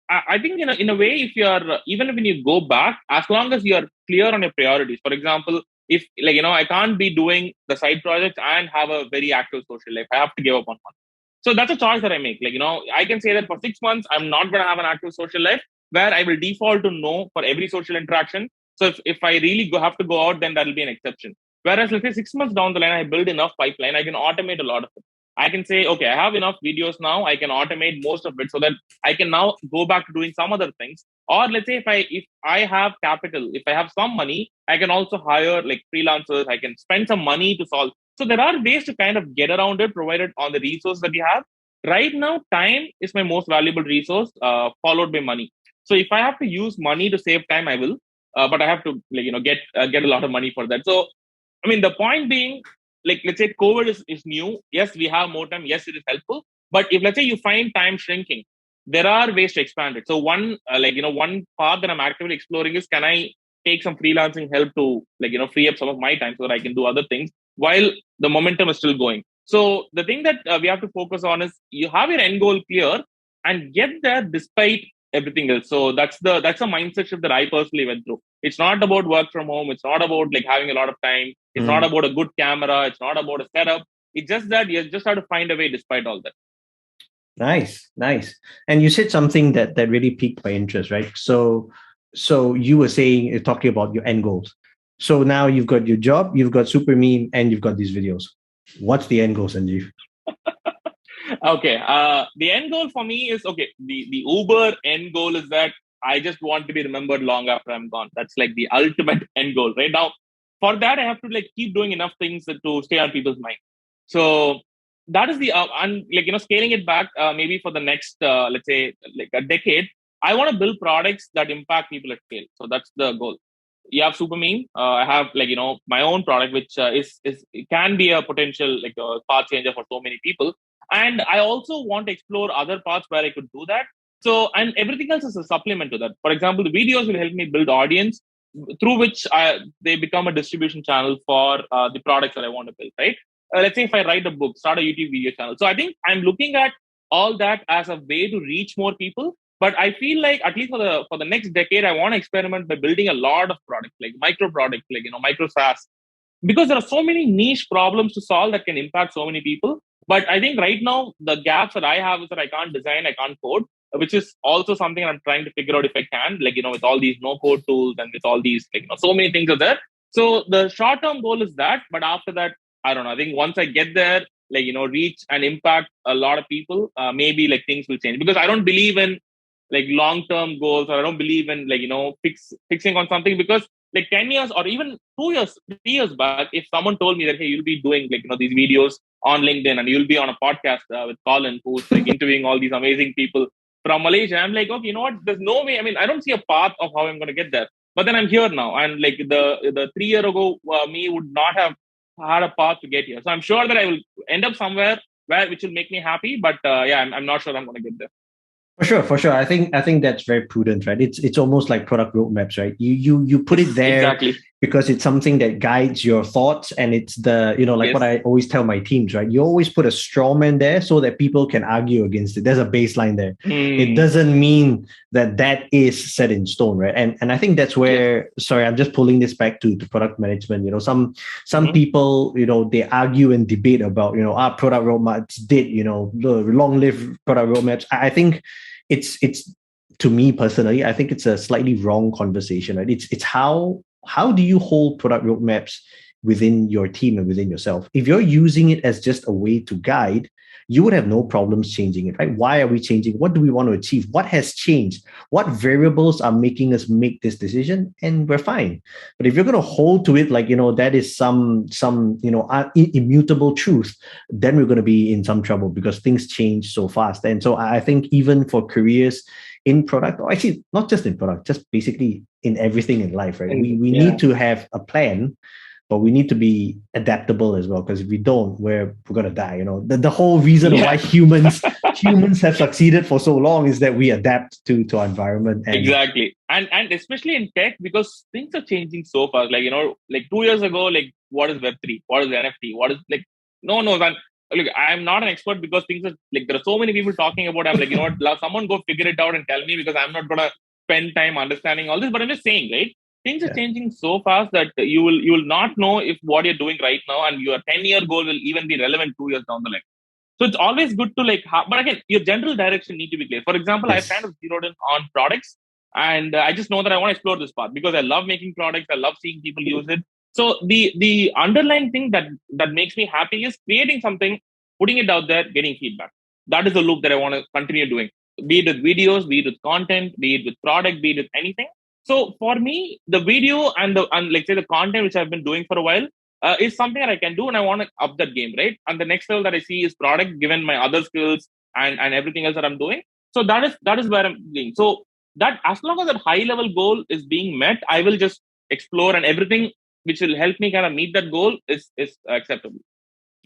I think in a way, if you're even when you go back, as long as you're clear on your priorities. For example, if like I can't be doing the side projects and have a very active social life. I have to give up on one. So that's a choice that I make. Like I can say that for 6 months I'm not going to have an active social life, where I will default to no for every social interaction. So if I really have to go out, then that'll be an exception. Whereas let's say 6 months down the line, I build enough pipeline, I can automate a lot of it. I can say, okay, I have enough videos now. I can automate most of it so that I can now go back to doing some other things. Or let's say if I have capital, if I have some money, I can also hire like freelancers. I can spend some money to solve. So there are ways to kind of get around it, provided on the resource that you have. Right now, time is my most valuable resource, followed by money. So if I have to use money to save time, I will. But I have to get a lot of money for that. So I mean, the point being, like, let's say COVID is new. Yes, we have more time. Yes, it is helpful. But if let's say you find time shrinking, there are ways to expand it. So one path that I'm actively exploring is, can I take some freelancing help to free up some of my time so that I can do other things while the momentum is still going. So the thing that we have to focus on is you have your end goal clear and get there despite everything else. So that's a mindset shift that I personally went through. It's not about work from home. It's not about like having a lot of time. It's not about a good camera. It's not about a setup. It's just that you just have to find a way despite all that. Nice. And you said something that really piqued my interest, right? So you were saying, talking about your end goals. So now you've got your job, you've got Supermeme, and you've got these videos. What's the end goal, Sanjeev? Okay. The end goal for me is, okay, the Uber end goal is that I just want to be remembered long after I'm gone. That's like the ultimate end goal. Right now, for that, I have to like keep doing enough things to stay on people's mind. So that is the scaling it back, maybe for the next let's say like a decade. I want to build products that impact people at scale. So that's the goal. You have Supermeme. I have my own product, which it can be a potential like a path changer for so many people. And I also want to explore other paths where I could do that. So, and everything else is a supplement to that. For example, the videos will help me build audience through which they become a distribution channel for the products that I want to build, right? Let's say if I write a book, start a YouTube video channel. So I think I'm looking at all that as a way to reach more people. But I feel like at least for the next decade, I want to experiment by building a lot of products, like micro products, like micro SaaS, because there are so many niche problems to solve that can impact so many people. But I think right now the gaps that I have is that I can't design, I can't code, which is also something I'm trying to figure out if I can, like with all these no code tools and with all these so many things are there. So the short term goal is that, but after that, I don't know. I think once I get there, reach and impact a lot of people, maybe like things will change, because I don't believe in like long-term goals, or I don't believe in fixing on something, because like 10 years or even 2 years, 3 years back, if someone told me that, hey, you'll be doing these videos on LinkedIn and you'll be on a podcast with Colin, who's like interviewing all these amazing people from Malaysia, I'm like, okay, you know what? There's no way. I mean, I don't see a path of how I'm going to get there. But then I'm here now, and like the 3 year ago me would not have had a path to get here. So I'm sure that I will end up somewhere which will make me happy. But I'm not sure I'm going to get there. For sure. I think that's very prudent, right? It's almost like product roadmaps, right? You put it there exactly, because it's something that guides your thoughts, and it's the yes. What I always tell my teams, right? You always put a straw man there so that people can argue against it. There's a baseline there. It doesn't mean that is set in stone, right? And I think that's where sorry, I'm just pulling this back to product management. Some people, they argue and debate about our product roadmaps did, the long-lived product roadmaps. I think it's to me personally, I think it's a slightly wrong conversation, right? It's how do you hold product roadmaps within your team and within yourself? If you're using it as just a way to guide, you would have no problems changing it, right? Why are we changing? What do we want to achieve? What has changed? What variables are making us make this decision? And we're fine. But if you're going to hold to it like, that is some immutable truth, then we're going to be in some trouble, because things change so fast. And so I think even for careers, in product, or actually not just in product, just basically in everything in life, right? We Yeah. need to have a plan, but we need to be adaptable as well, because if we don't, we're gonna die. The whole reason of why humans have succeeded for so long is that we adapt to our environment. And exactly, and especially in tech, because things are changing so fast. Like, like 2 years ago, like what is Web3, what is NFT, what is like no no. And look, I'm not an expert, because things are like there are so many people talking about. I'm like, what? Someone go figure it out and tell me, because I'm not gonna spend time understanding all this. But I'm just saying, right? Things are changing so fast that you will not know if what you're doing right now and your 10-year goal will even be relevant 2 years down the line. So it's always good to but again, your general direction need to be clear. For example, I've kind of zeroed in on products, and I just know that I want to explore this path because I love making products. I love seeing people use it. So the underlying thing that makes me happy is creating something, putting it out there, getting feedback. That is the loop that I want to continue doing. Be it with videos, be it with content, be it with product, be it with anything. So for me, the video and let's say the content which I've been doing for a while is something that I can do, and I want to up that game, right? And the next level that I see is product, given my other skills and everything else that I'm doing. So that is where I'm doing. So that as long as that high level goal is being met, I will just explore, and everything which will help me kind of meet that goal is acceptable.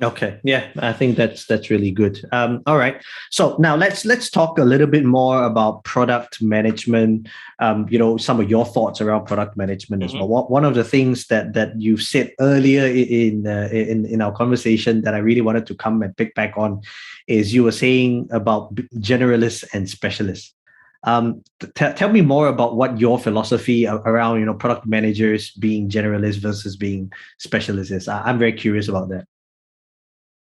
Okay, yeah, I think that's really good. All right, so now let's talk a little bit more about product management. Some of your thoughts around product management as well. One of the things that you've said earlier in our conversation that I really wanted to come and pick back on is you were saying about generalists and specialists. Tell me more about what your philosophy around product managers being generalists versus being specialists is. I'm very curious about that.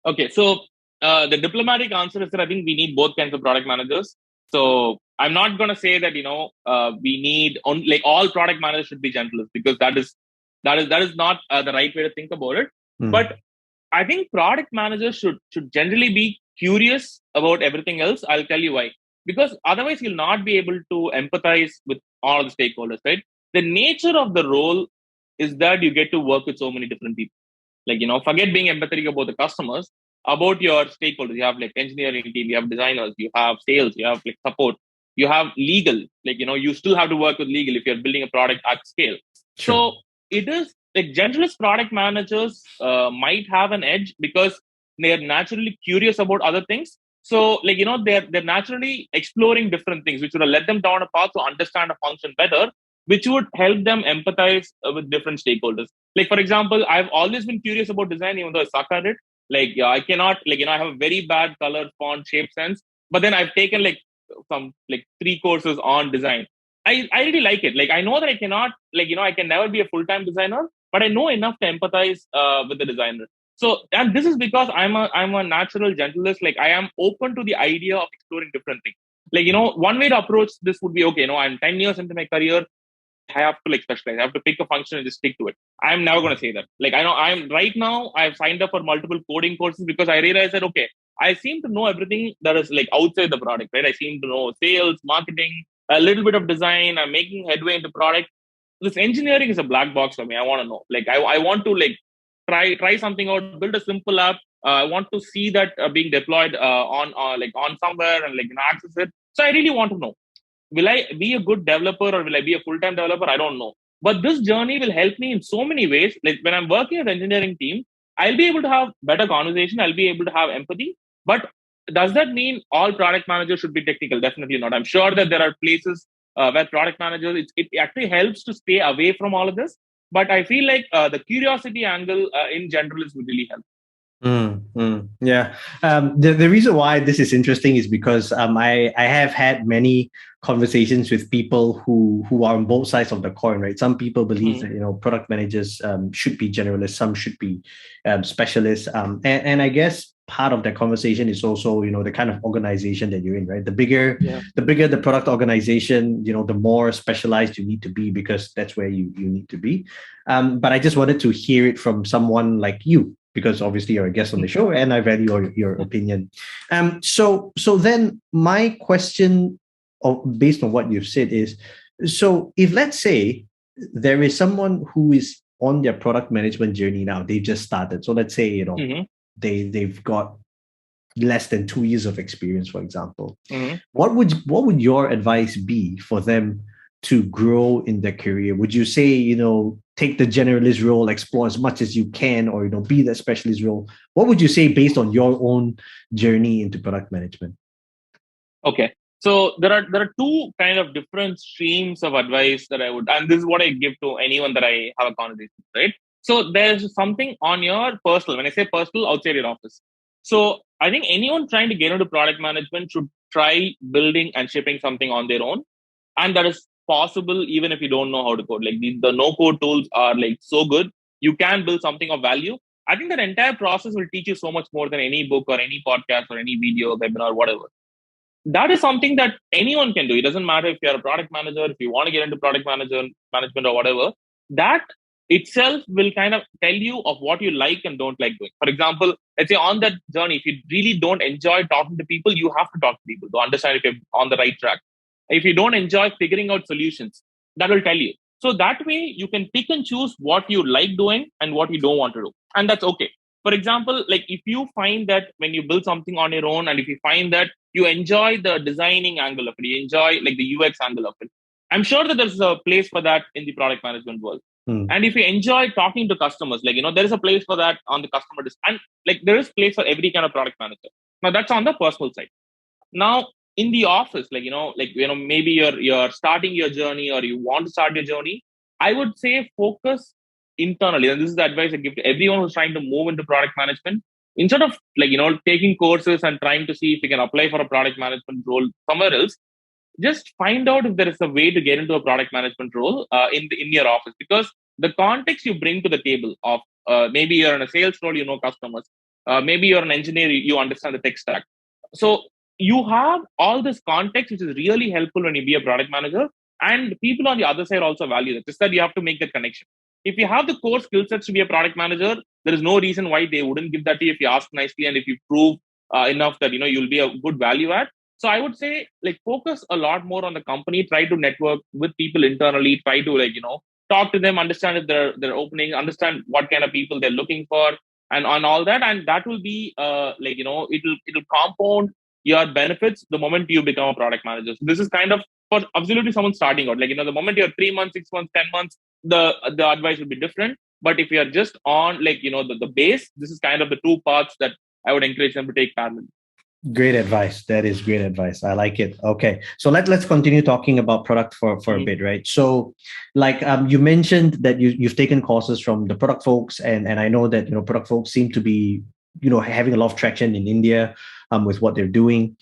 Okay, so the diplomatic answer is that I think we need both kinds of product managers. So I'm not going to say that we need all product managers should be generalists, because that is not the right way to think about it. But I think product managers should generally be curious about everything else. I'll tell you why. Because otherwise you'll not be able to empathize with all the stakeholders, right? The nature of the role is that you get to work with so many different people. Forget being empathetic about the customers, about your stakeholders. You have engineering team, you have designers, you have sales, you have support, you have legal. You still have to work with legal if you're building a product at scale. Sure. So it is generalist product managers might have an edge because they're naturally curious about other things. So they're naturally exploring different things, which would let them down a path to understand a function better, which would help them empathize with different stakeholders. For example, I've always been curious about design, even though I suck at it. I cannot, I have a very bad color, font, shape sense. But then I've taken some 3 courses on design. I really like it. I know that I cannot, I can never be a full-time designer, but I know enough to empathize with the designer. So, and this is because I'm a natural generalist. I am open to the idea of exploring different things. One way to approach this would be, okay, I'm 10 years into my career. I have to specialize. I have to pick a function and just stick to it. I'm never going to say that. I know right now I've signed up for multiple coding courses because I realized that, okay, I seem to know everything that is outside the product, right? I seem to know sales, marketing, a little bit of design. I'm making headway into product. This engineering is a black box for me. I want to know. I want to try something out, build a simple app. I want to see that being deployed on somewhere and access it. So I really want to know. Will I be a good developer or will I be a full-time developer? I don't know. But this journey will help me in so many ways. When I'm working as an engineering team, I'll be able to have better conversation. I'll be able to have empathy. But does that mean all product managers should be technical? Definitely not. I'm sure that there are places where product managers, it actually helps to stay away from all of this. But I feel the curiosity angle in general would really help. Yeah. The reason why this is interesting is because I have had many conversations with people who are on both sides of the coin, right? Some people believe that product managers should be generalists, some should be specialists, and I guess part of that conversation is also the kind of organization that you're in, right? The bigger the product organization, the more specialized you need to be, because that's where you need to be. But I just wanted to hear it from someone like you, because obviously you're a guest on the show and I value your opinion. So then my question, based on what you've said, is, so if let's say there is someone who is on their product management journey now, they've just started. So let's say, they've got less than 2 years of experience, for example. Mm-hmm. What would your advice be for them to grow in their career? Would you say, take the generalist role, explore as much as you can, or, be that specialist role? What would you say based on your own journey into product management? Okay. So there are two kind of different streams of advice that I would, and this is what I give to anyone that I have a conversation with, right? So there's something on your personal, when I say personal, outside your office. So I think anyone trying to get into product management should try building and shipping something on their own. And that is possible even if you don't know how to code. Like the no code tools are like so good. You can build something of value. I think that entire process will teach you so much more than any book or any podcast or any video, webinar, whatever. That is something that anyone can do. It doesn't matter if you're a product manager, if you want to get into product management or whatever. That itself will kind of tell you of what you like and don't like doing. For example, let's say on that journey, if you really don't enjoy talking to people, you have to talk to people to understand if you're on the right track. If you don't enjoy figuring out solutions, that will tell you. So that way you can pick and choose what you like doing and what you don't want to do. And that's okay. For example, like if you find that when you build something on your own, and if you find that you enjoy the designing angle of it, you enjoy like the UX angle of it, I'm sure that there's a place for that in the product management world. And if you enjoy talking to customers, like, there is a place for that on the customer and like there is place for every kind of product manager. Now that's on the personal side. Now in the office, maybe you're starting your journey or you want to start your journey, I would say focus internally. And this is the advice I give to everyone who's trying to move into product management. Instead of taking courses and trying to see if you can apply for a product management role somewhere else, just find out if there is a way to get into a product management role in your office, because the context you bring to the table of maybe you're in a sales role, customers, maybe you're an engineer, you understand the tech stack. So you have all this context, which is really helpful when you be a product manager, and people on the other side also value that. Just that you have to make that connection. If you have the core skill sets to be a product manager, there is no reason why they wouldn't give that to you if you ask nicely and if you prove enough that you'll be a good value add. So I would say focus a lot more on the company, try to network with people internally, try to talk to them, understand if they're opening, understand what kind of people they're looking for, and on all that. And that will be it'll compound your benefits the moment you become a product manager. So this is kind of for absolutely someone starting out. The moment you're 3 months, 6 months, 10 months, the advice will be different. But if you're just on the base, this is kind of the two paths that I would encourage them to take parallel. Great advice. That is great advice. I like it. Okay. So let's continue talking about product for a bit, right? So you mentioned that you've taken courses from the product folks, and I know that product folks seem to be having a lot of traction in India with what they're doing.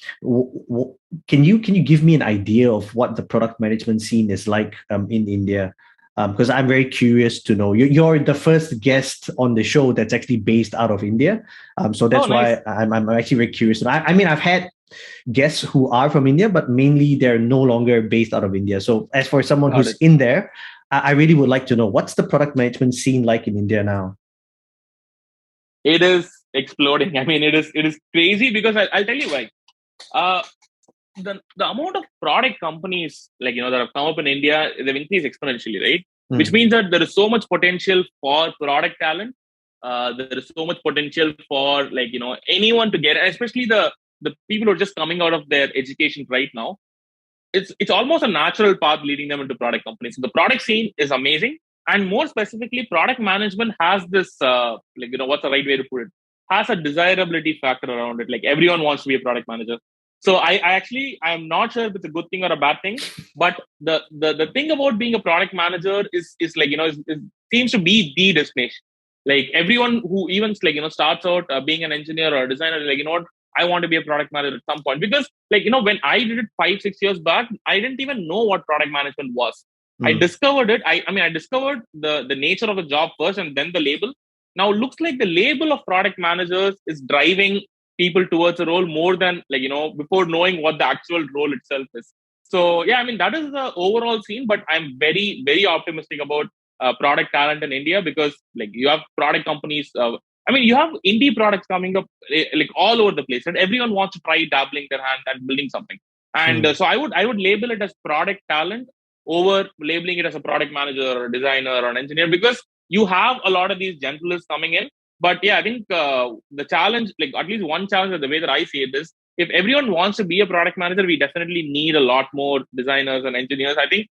Can you give me an idea of what the product management scene is like in India? Because I'm very curious to know. You're the first guest on the show that's actually based out of India. So that's why I'm actually very curious. I mean, I've had guests who are from India, but mainly they're no longer based out of India. So as for someone who's in there, I really would like to know, what's the product management scene like in India now? It is exploding. I mean, it is crazy, because I'll tell you why. The amount of product companies that have come up in India, they've increased exponentially, right? Which means that there is so much potential for product talent. There is so much potential for anyone to get, especially the people who are just coming out of their education right now. It's almost a natural path leading them into product companies. So the product scene is amazing, and more specifically, product management has this what's the right way to put it? Has a desirability factor around it. Like everyone wants to be a product manager. So I'm not sure if it's a good thing or a bad thing, but the thing about being a product manager is seems to be the destination. Like everyone who even starts out being an engineer or a designer, I want to be a product manager at some point, because when I did it 5-6 years back, I didn't even know what product management was. I discovered it. I discovered the nature of the job first, and then the label. Now it looks like the label of product managers is driving people towards a role more than before knowing what the actual role itself is. So yeah, I mean, that is the overall scene, but I'm very, very optimistic about product talent in India, because you have product companies. You have indie products coming up all over the place, and everyone wants to try dabbling their hand and building something. And so I would label it as product talent over labeling it as a product manager or a designer or an engineer, because you have a lot of these generalists coming in. But yeah, I think the challenge, like at least one challenge, the way that I see it is, if everyone wants to be a product manager, we definitely need a lot more designers and engineers. I think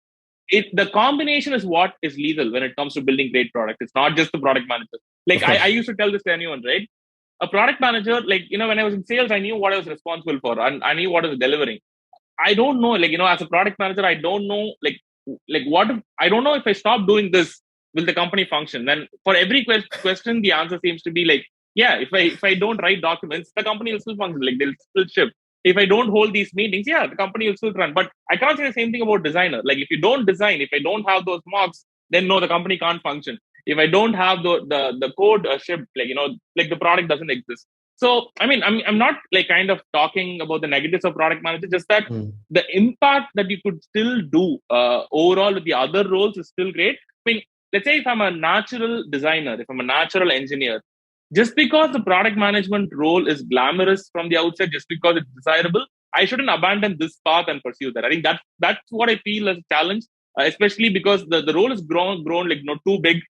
the combination is what is lethal when it comes to building great products. It's not just the product manager. Like Of I course. used to tell this to anyone, right? A product manager, like, when I was in sales, I knew what I was responsible for, and I knew what I was delivering. I don't know, like, as a product manager, I don't know, like what if, I don't know if I stop doing this, will the company function? Then for every question, the answer seems to be like, yeah, if I don't write documents, the company will still function, like they'll still ship. If I don't hold these meetings, yeah, the company will still run. But I can't say the same thing about designer. Like if you don't design, if I don't have those mocks, then no, the company can't function. If I don't have the code shipped, like like the product doesn't exist. So I mean, I'm not like kind of talking about the negatives of product manager, just that Mm. the impact that you could still do overall with the other roles is still great. I mean, let's say if I'm a natural designer, if I'm a natural engineer, just because the product management role is glamorous from the outset, just because it's desirable, I shouldn't abandon this path and pursue that. I think that's what I feel as a challenge, especially because the role is grown like too big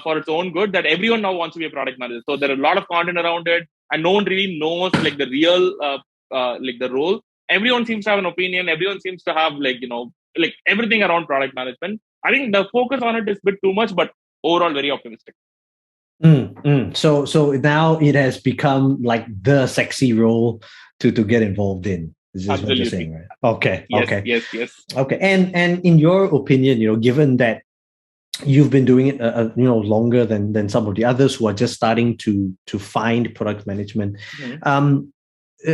for its own good, that everyone now wants to be a product manager. So there are a lot of content around it, and no one really knows like the real like the role. Everyone seems to have an opinion. Everyone seems to have like everything around product management. I think the focus on it is a bit too much, but overall very optimistic. So now it has become like the sexy role to get involved in. Is this what you're saying, Absolutely. right? Okay, Yes, okay, yes, yes. okay. And in your opinion, given that you've been doing it, longer than some of the others who are just starting to find product management. Mhm.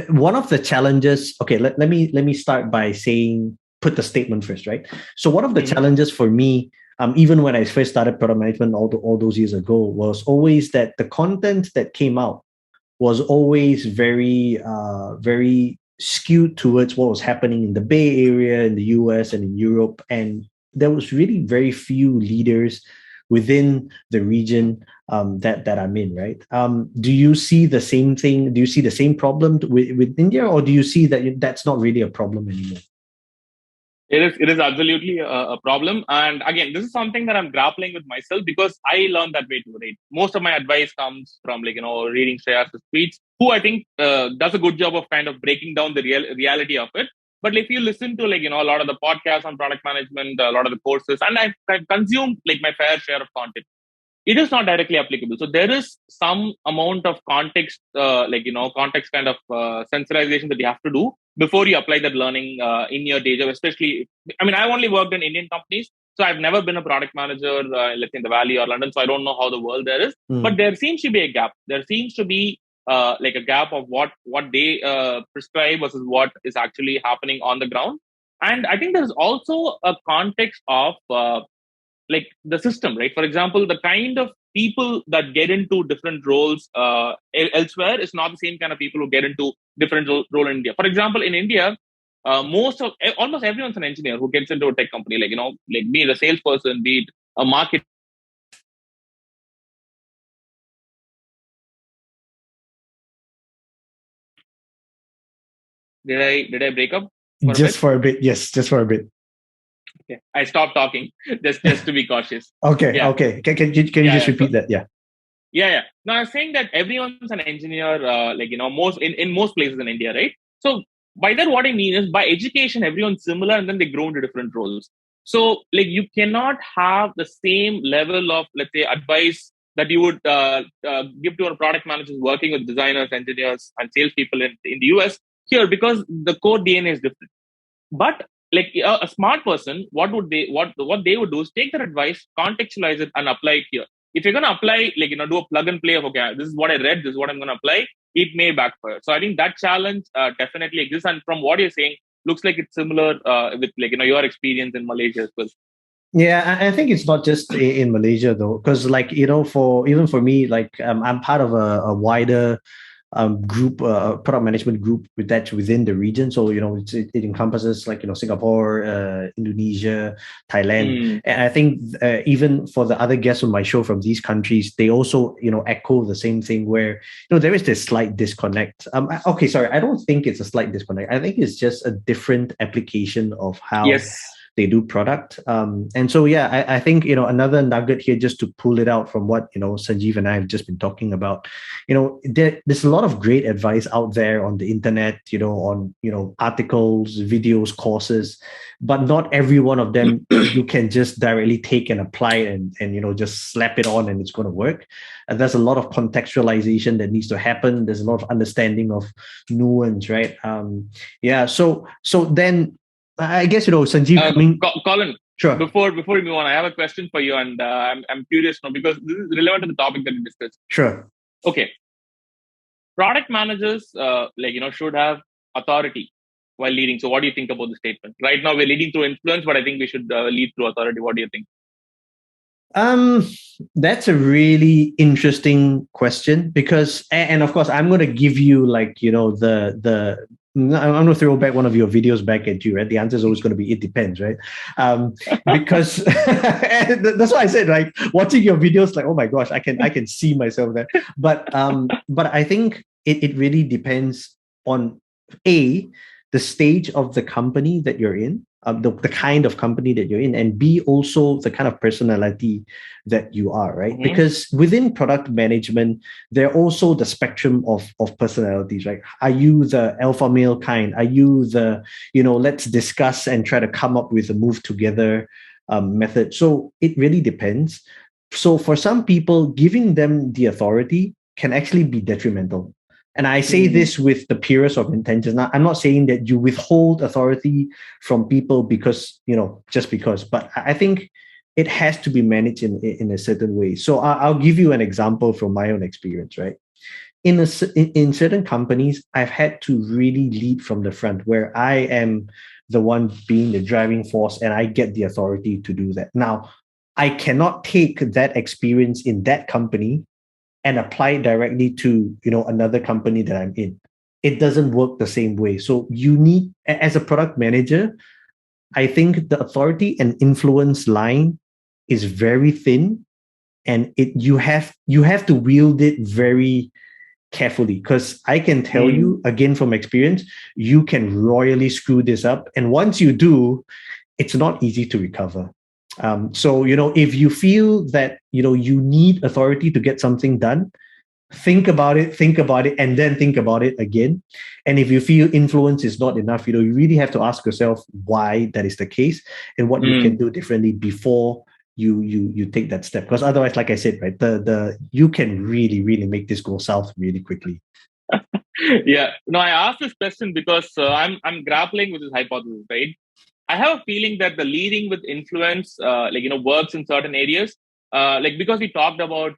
One of the challenges. Okay, let me start by saying, put the statement first, right? So one of the Mhm. challenges for me, even when I first started product management all those years ago, was always that the content that came out was always very skewed towards what was happening in the Bay Area, in the US, and in Europe. And there was really very few leaders within the region that I'm in, right? Do you see the same thing? Do you see the same problem with India, or do you see that that's not really a problem anymore? It is absolutely a problem. And again, this is something that I'm grappling with myself, because I learned that way too, right? Most of my advice comes from reading Shreya's tweets, who I think does a good job of kind of breaking down the reality of it. But if you listen to a lot of the podcasts on product management, a lot of the courses, and I've consumed like my fair share of content, it is not directly applicable. So there is some amount of context, context kind of sensorization that you have to do before you apply that learning in your day job. Especially, I mean, I've only worked in Indian companies, so I've never been a product manager, let's say in the Valley or London. So I don't know how the world there is, but Mm. there seems to be a gap. There seems to be like a gap of what they prescribe versus what is actually happening on the ground. And I think there's also a context of like the system, right? For example, the kind of people that get into different roles elsewhere is not the same kind of people who get into different role in India. For example, in India, almost everyone's an engineer who gets into a tech company, like be it a salesperson, be it a market. Did I break up for a Just bit? for a bit, yes, just for a bit. Okay, I stopped talking just to be cautious. Okay, Yeah, okay. Can you yeah, just yeah. So repeat that? Yeah. yeah. No, I was saying that everyone's an engineer, most in most places in India, right? So by that, what I mean is by education, everyone's similar, and then they grow into different roles. So like you cannot have the same level of, let's say, advice that you would give to a product managers working with designers, engineers, and salespeople in the US here, because the core DNA is different. But like a smart person, what they would do is take their advice, contextualize it, and apply it here. If you're gonna apply, do a plug and play of, okay, this is what I read, this is what I'm gonna apply, it may backfire. So I think that challenge definitely exists, and from what you're saying, looks like it's similar with your experience in Malaysia as well. Yeah, I think it's not just in Malaysia though, because like for even for me, like I'm part of a wider group, product management group that's within the region. So it encompasses like Singapore, Indonesia, Thailand, Mm, and I think even for the other guests on my show from these countries, they also echo the same thing where there is this slight disconnect. Okay, sorry, I don't think it's a slight disconnect. I think it's just a different application of how yes. they do product. And so, yeah, I think, another nugget here, just to pull it out from what, Sanjeev and I have just been talking about, there's a lot of great advice out there on the internet, on, articles, videos, courses, but not every one of them you can just directly take and apply and just slap it on and it's going to work. And there's a lot of contextualization that needs to happen. There's a lot of understanding of nuance, right? So then I guess, Sanjeev, Colin, sure. Before we move on, I have a question for you, and I'm curious now because this is relevant to the topic that we discussed. Sure. Okay. Product managers, should have authority while leading. So, what do you think about the statement? Right now, we're leading through influence, but I think we should lead through authority. What do you think? That's a really interesting question because, and of course, I'm going to give you I'm going to throw back one of your videos back at you, right? The answer is always going to be, it depends, right? Because that's why I said, like, watching your videos, like, oh my gosh, I can see myself there. But I think it really depends on the stage of the company that you're in, the kind of company that you're in, and B, also the kind of personality that you are, right? Mm-hmm. Because within product management, there are also the spectrum of personalities, right? Are you the alpha male kind? Are you the, let's discuss and try to come up with a move together method? So it really depends. So for some people, giving them the authority can actually be detrimental. And I say this with the purest of intentions. Now, I'm not saying that you withhold authority from people because, just because, but I think it has to be managed in a certain way. So I'll give you an example from my own experience, right? In certain companies, I've had to really lead from the front where I am the one being the driving force and I get the authority to do that. Now, I cannot take that experience in that company and apply it directly to, another company that I'm in. It doesn't work the same way. So you need, as a product manager, I think the authority and influence line is very thin, and you have to wield it very carefully, because I can tell you, again, from experience, you can royally screw this up. And once you do, it's not easy to recover. So, if you feel that, you need authority to get something done, think about it, and then think about it again. And if you feel influence is not enough, you really have to ask yourself why that is the case and what you can do differently before you take that step. Because otherwise, like I said, right, you can really, really make this go south really quickly. Yeah. No, I asked this question because I'm grappling with this hypothesis, right? I have a feeling that the leading with influence, works in certain areas. Because we talked about,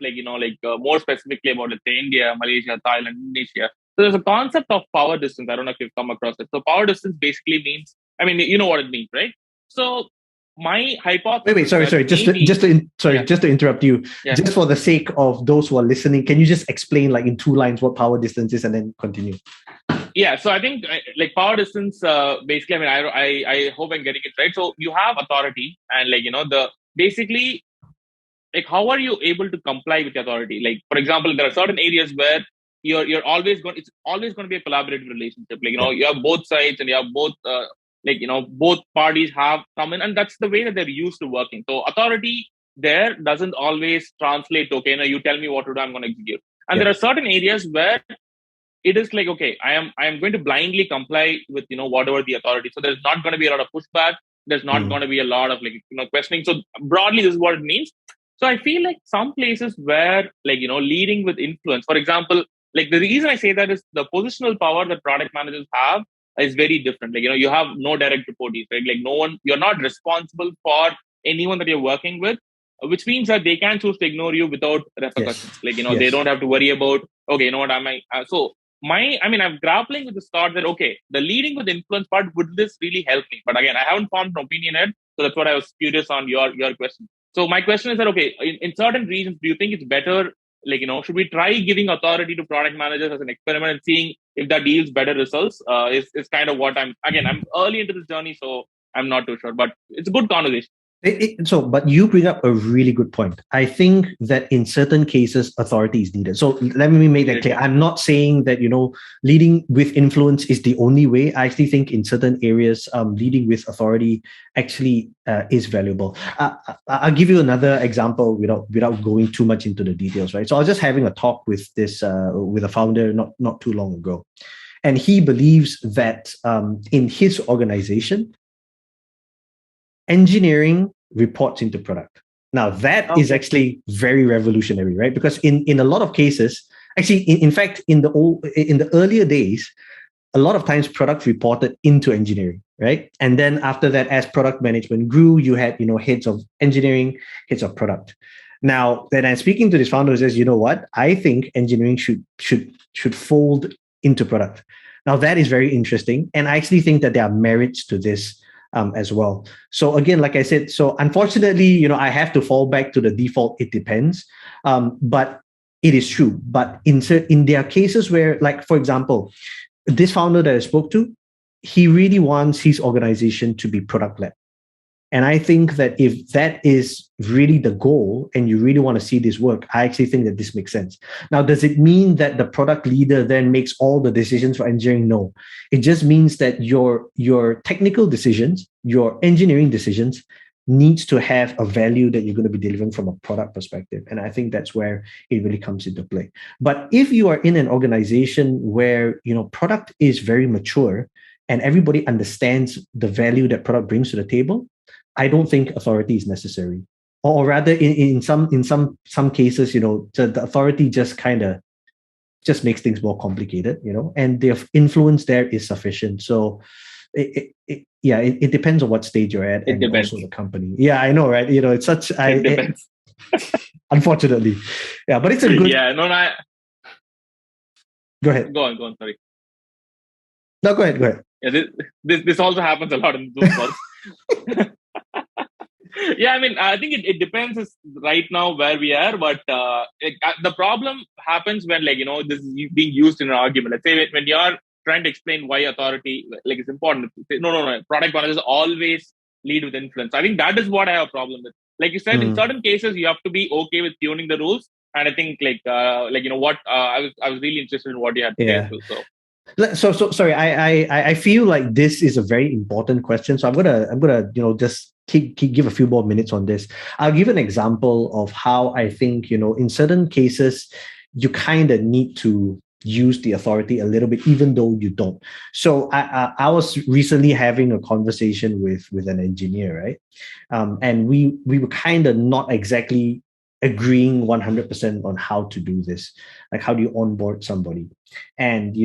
more specifically about, let's say, India, Malaysia, Thailand, Indonesia. So there's a concept of power distance. I don't know if you've come across it. So power distance basically means, you know what it means, right? So my hypothesis. Wait, sorry. Just to interrupt you. Yeah. Just for the sake of those who are listening, can you just explain, like, in 2 lines what power distance is, and then continue? Yeah, so I think power distance. Basically, I hope I'm getting it right. So you have authority, and basically, how are you able to comply with the authority? Like, for example, there are certain areas where you're always going. It's always going to be a collaborative relationship. You have both sides, and you have both. Both parties have come in, and that's the way that they're used to working. So authority there doesn't always translate. Okay, you tell me what to do, I'm going to execute. And there are certain areas where it is like, okay, I am going to blindly comply with, whatever the authority. So there's not going to be a lot of pushback. There's not going to be a lot of questioning. So broadly, this is what it means. So I feel like some places where leading with influence, for example, the reason I say that is the positional power that product managers have is very different. You have no direct reportees, right? You're not responsible for anyone that you're working with, which means that they can choose to ignore you without repercussions. Yes. They don't have to worry about, okay, I'm grappling with this thought that, okay, the leading with influence part, would this really help me? But again, I haven't formed an opinion yet. So that's what I was curious on your question. So my question is that, okay, in certain regions, do you think it's better, should we try giving authority to product managers as an experiment and seeing if that yields better results? Is kind of what I'm early into this journey, so I'm not too sure, but it's a good conversation. But you bring up a really good point. I think that in certain cases, authority is needed. So let me make that clear. I'm not saying that, leading with influence is the only way. I actually think in certain areas, leading with authority actually is valuable. I'll give you another example without going too much into the details, right? So I was just having a talk with with a founder not too long ago. And he believes that in his organization, engineering reports into product. Now that is actually very revolutionary, right? Because in a lot of cases, actually, in fact, in the earlier days, a lot of times product reported into engineering, right? And then after that, as product management grew, you had heads of engineering, heads of product. Now, then I'm speaking to this founder who says, you know what? I think engineering should fold into product. Now that is very interesting, and I actually think that there are merits to this as well. So again, like I said, so unfortunately, I have to fall back to the default. It depends, but it is true. But in there are cases where, like for example, this founder that I spoke to, he really wants his organization to be product led. And I think that if that is really the goal and you really want to see this work, I actually think that this makes sense. Now, does it mean that the product leader then makes all the decisions for engineering? No. It just means that your technical decisions, your engineering decisions needs to have a value that you're going to be delivering from a product perspective. And I think that's where it really comes into play. But if you are in an organization where, product is very mature and everybody understands the value that product brings to the table, I don't think authority is necessary, or rather, in some cases, the authority just makes things more complicated, and the influence there is sufficient. So, it depends on what stage you're at, and also the company. Yeah, I know, right? It's such. It depends. Unfortunately, yeah, but it's a good. Yeah, no. Go ahead. Go on. Sorry. No, go ahead. Yeah, this also happens a lot in Zoom calls. Yeah, I mean, I think it depends right now where we are, but the problem happens when, this is being used in an argument. Let's say when you're trying to explain why authority, is important. No. Product managers always lead with influence. I think that is what I have a problem with. Like you said, in certain cases, you have to be okay with tuning the rules. And I think, I was really interested in what you had to say too. So sorry. I feel like this is a very important question. So I'm gonna just give a few more minutes on this. I'll give an example of how I think in certain cases you kind of need to use the authority a little bit, even though you don't. So I was recently having a conversation with an engineer, right? And we were kind of not exactly agreeing 100% on how to do this, like how do you onboard somebody, and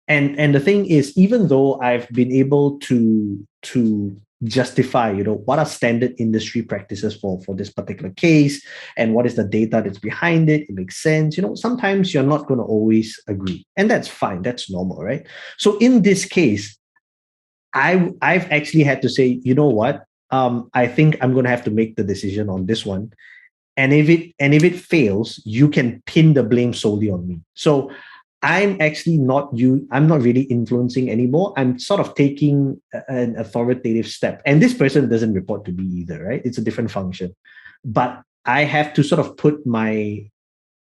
and the thing is, even though I've been able to justify, what are standard industry practices for this particular case and what is the data that's behind it, it makes sense. Sometimes you're not going to always agree, and that's fine. That's normal, right? So in this case, I've actually had to say, you know what? I think I'm going to have to make the decision on this one. And if it fails, you can pin the blame solely on me. So I'm actually I'm not really influencing anymore. I'm sort of taking an authoritative step. And this person doesn't report to me either, right? It's a different function. But I have to sort of put my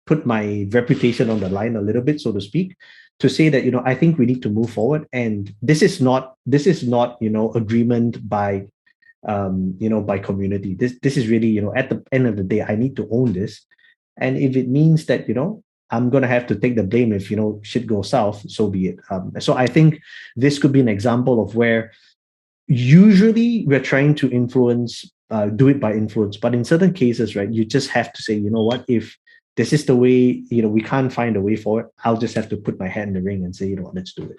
reputation on the line a little bit, so to speak, to say that, I think we need to move forward. And this is not, agreement by by community. This is really, at the end of the day, I need to own this. And if it means that, I'm going to have to take the blame if, shit goes south, so be it. So I think this could be an example of where usually we're trying to do it by influence. But in certain cases, right, you just have to say, you know what, if this is the way, we can't find a way forward, I'll just have to put my hand in the ring and say, let's do it.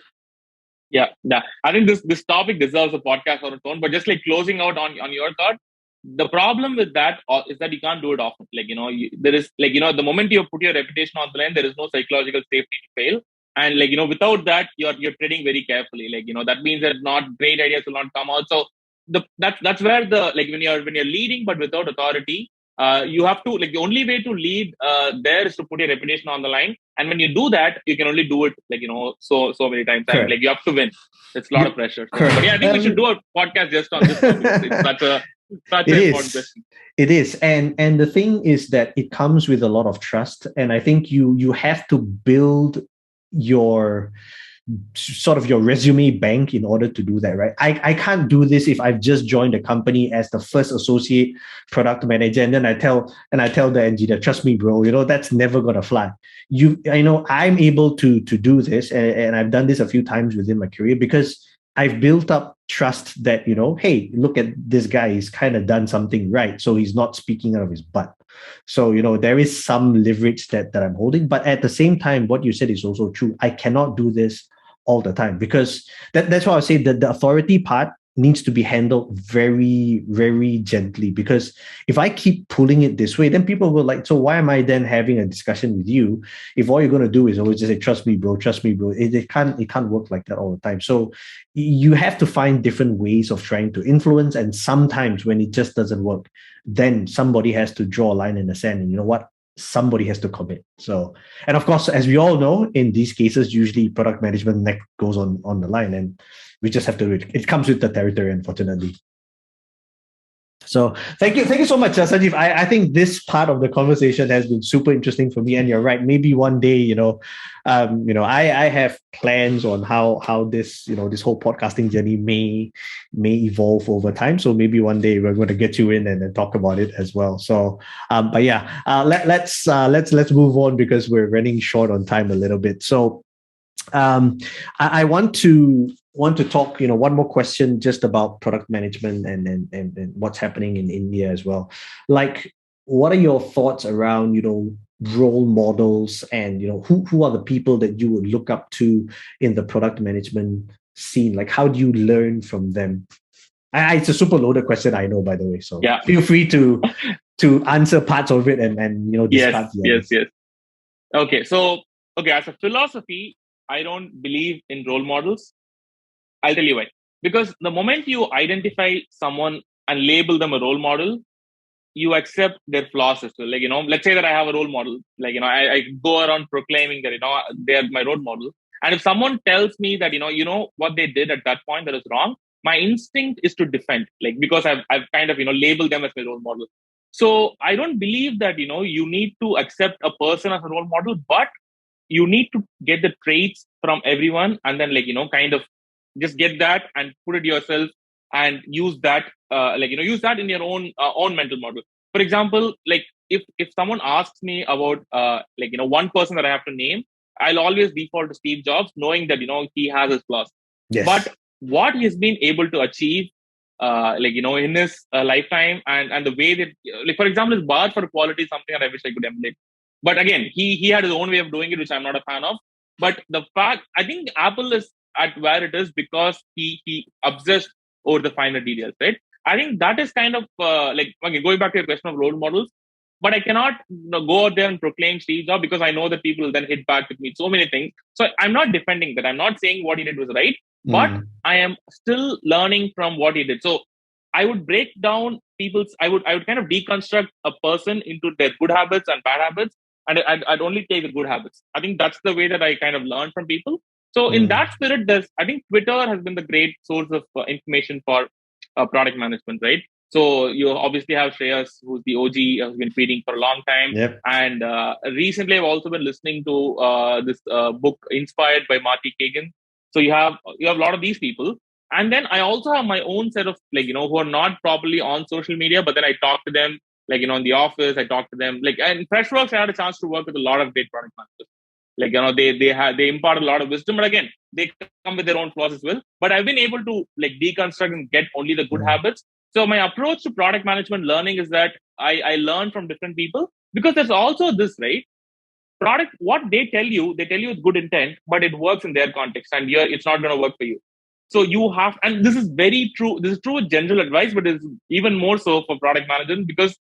Yeah. I think this topic deserves a podcast on its own. But just closing out on your thought, the problem with that is that you can't do it often. There is the moment you put your reputation on the line, there is no psychological safety to fail. And without that, you're treading very carefully. That means that not great ideas will not come out. So that's where when you're leading but without authority, you have to the only way to lead there is to put your reputation on the line. And when you do that, you can only do it so many times. And you have to win. It's a lot of pressure. So, but yeah, I think we should do a podcast just on this topic. It's such a That's It an important is. question. It is. And the thing is that it comes with a lot of trust. And I think you have to build your sort of your resume bank in order to do that, right? I can't do this if I've just joined a company as the first associate product manager and then I tell the engineer, trust me, bro, that's never gonna fly. I'm able to do this, and I've done this a few times within my career because I've built up trust that, hey, look at this guy, he's kind of done something right. So he's not speaking out of his butt. So, there is some leverage that I'm holding. But at the same time, what you said is also true. I cannot do this all the time because that's why I say that the authority part needs to be handled very, very gently. Because if I keep pulling it this way, then people will like, so why am I then having a discussion with you if all you're going to do is always just say, trust me, bro, trust me, bro. It can't work like that all the time. So you have to find different ways of trying to influence. And sometimes when it just doesn't work, then somebody has to draw a line in the sand. And you know what? Somebody has to commit. So, and of course, as we all know, in these cases, usually product management neck goes on the line, and we just have to. It comes with the territory, unfortunately. So thank you so much, Sanjeev. I think this part of the conversation has been super interesting for me. And you're right. Maybe one day, I have plans on how this this whole podcasting journey may evolve over time. So maybe one day we're going to get you in and talk about it as well. So, but yeah, let's move on because we're running short on time a little bit. So I want to talk, one more question just about product management and what's happening in India as well. Like, what are your thoughts around, role models and, who are the people that you would look up to in the product management scene? Like, how do you learn from them? It's a super loaded question, I know, by the way. So Yeah. feel free to answer parts of it and discard the others. Yes. Okay. So, as a philosophy, I don't believe in role models. I'll tell you why. Because the moment you identify someone and label them a role model, you accept their flaws as well. Like, let's say that I have a role model. Like, I go around proclaiming that, they're my role model. And if someone tells me that, what they did at that point that is wrong, my instinct is to defend, like, because I've kind of, labeled them as my role model. So I don't believe that, you need to accept a person as a role model, but you need to get the traits from everyone and then, like, kind of just get that and put it yourself and use that, use that in your own mental model. For example, like, if someone asks me about one person that I have to name, I'll always default to Steve Jobs, knowing that he has his flaws. Yes. But what he's been able to achieve, in his lifetime, and the way that, like, for example, his bar for quality is something that I wish I could emulate. But again, he had his own way of doing it, which I'm not a fan of. But the fact, I think Apple is at where it is because he obsessed over the finer details, right? I think that is kind of okay, going back to your question of role models. But I cannot go out there and proclaim Steve Jobs because I know that people will then hit back with me so many things. So I'm not defending that. I'm not saying what he did was right, but I am still learning from what he did. So I would break down I would kind of deconstruct a person into their good habits and bad habits, and I'd only take the good habits. I think that's the way that I kind of learn from people. So in that spirit, I think Twitter has been the great source of information for product management, right? So you obviously have Shreyas, who's the OG, who's been tweeting for a long time. Yep. And recently, I've also been listening to this book inspired by Marty Kagan. So you have a lot of these people. And then I also have my own set of, who are not properly on social media, but then I talk to them, in the office. I talk to them, and Freshworks, I had a chance to work with a lot of great product managers. They impart a lot of wisdom, but again, they come with their own flaws as well. But I've been able to deconstruct and get only the good habits. So my approach to product management learning is that I learn from different people, because there's also this, right? Product, what they tell you with good intent, but it works in their context, and here it's not going to work for you. So you have, and this is very true. This is true with general advice, but it's even more so for product management, because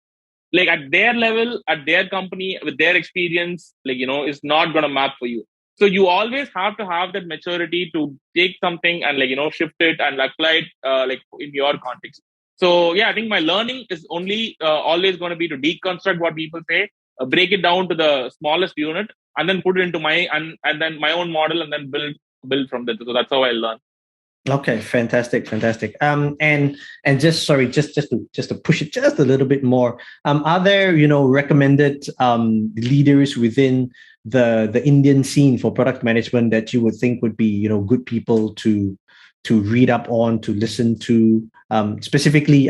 like at their level, at their company, with their experience, it's not going to map for you. So you always have to have that maturity to take something and shift it and apply it in your context. So yeah, I think my learning is only always going to be to deconstruct what people say, break it down to the smallest unit, and then put it into my and then my own model, and then build from that. So that's how I learn. Okay, fantastic, fantastic. And just to push it just a little bit more. Are there recommended leaders within the Indian scene for product management that you would think would be good people to read up on, to listen to, specifically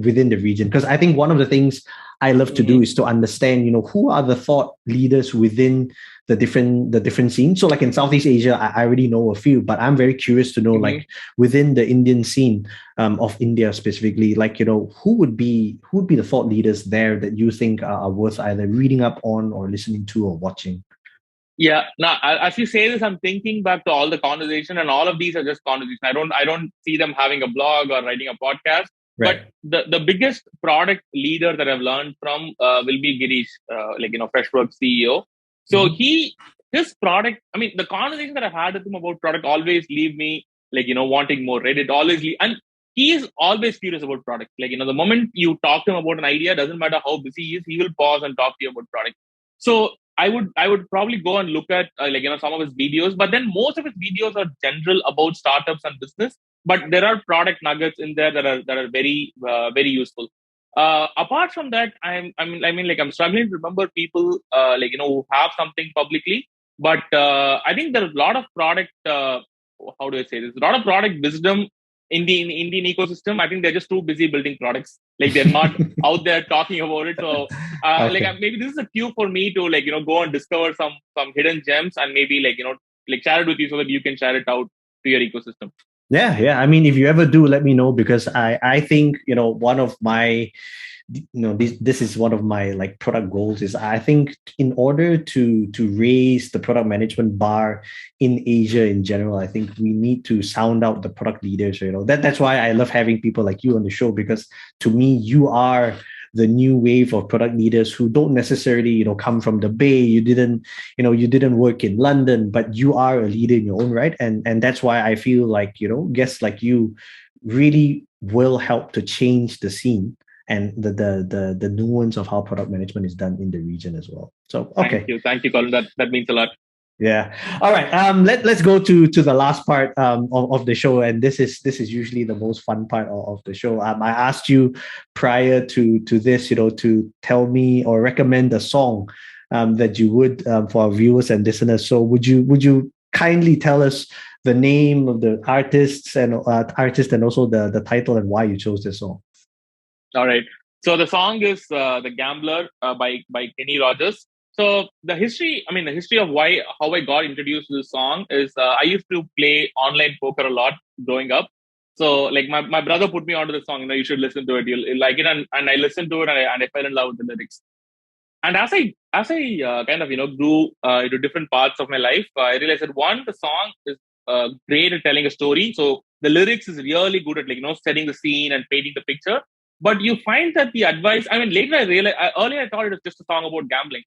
within the region? Because I think one of the things I love to do Mhm. is to understand who are the thought leaders within the different scenes. So like in Southeast Asia, I already know a few, but I'm very curious to know, Mhm. like within the Indian scene, of India specifically, like who would be the thought leaders there that you think are worth either reading up on or listening to or watching? Yeah. Now, as you say this, I'm thinking back to all the conversation, and all of these are just conversation. I don't see them having a blog or writing a podcast. But Right. the biggest product leader that I've learned from will be Girish, Freshworks CEO. So Mhm. his product. I mean, the conversation that I've had with him about product always leave me wanting more. Right? It always and he is always curious about product. The moment you talk to him about an idea, doesn't matter how busy he is, he will pause and talk to you about product. So I would probably go and look at some of his videos, but then most of his videos are general about startups and business. But there are product nuggets in there that are very very useful. Apart from that, I'm struggling to remember people who have something publicly. But I think there's a lot of product. How do I say this? A lot of product wisdom in the Indian ecosystem. I think they're just too busy building products. Like they're not out there talking about it. So Okay. maybe this is a cue for me to go and discover some hidden gems, and maybe share it with you so that you can share it out to your ecosystem. Yeah, yeah. I mean, if you ever do, let me know, because I think one of my this is one of my like product goals. Is I think in order to raise the product management bar in Asia in general, I think we need to sound out the product leaders. That's why I love having people like you on the show, because to me you are the new wave of product leaders who don't necessarily come from the Bay. You didn't work in London, but you are a leader in your own right. And that's why I feel like guests like you really will help to change the scene and the nuance of how product management is done in the region as well. So okay. Thank you, Colin. That means a lot. Yeah. All right. Let's go to the last part of the show, and this is usually the most fun part of the show. I asked you prior to this, to tell me or recommend a song that you would, for our viewers and listeners. So would you kindly tell us the name of the artist and also the title and why you chose this song? All right. So the song is "The Gambler" by Kenny Rogers. So the history of how I got introduced to this song is I used to play online poker a lot growing up. So like my brother put me onto the song. You should listen to it. You'll like it, and I listened to it, and I fell in love with the lyrics. And as I kind of grew into different parts of my life, I realized that one, the song is great at telling a story. So the lyrics is really good at setting the scene and painting the picture. But you find that the advice. I mean, later I realized. Earlier I thought it was just a song about gambling.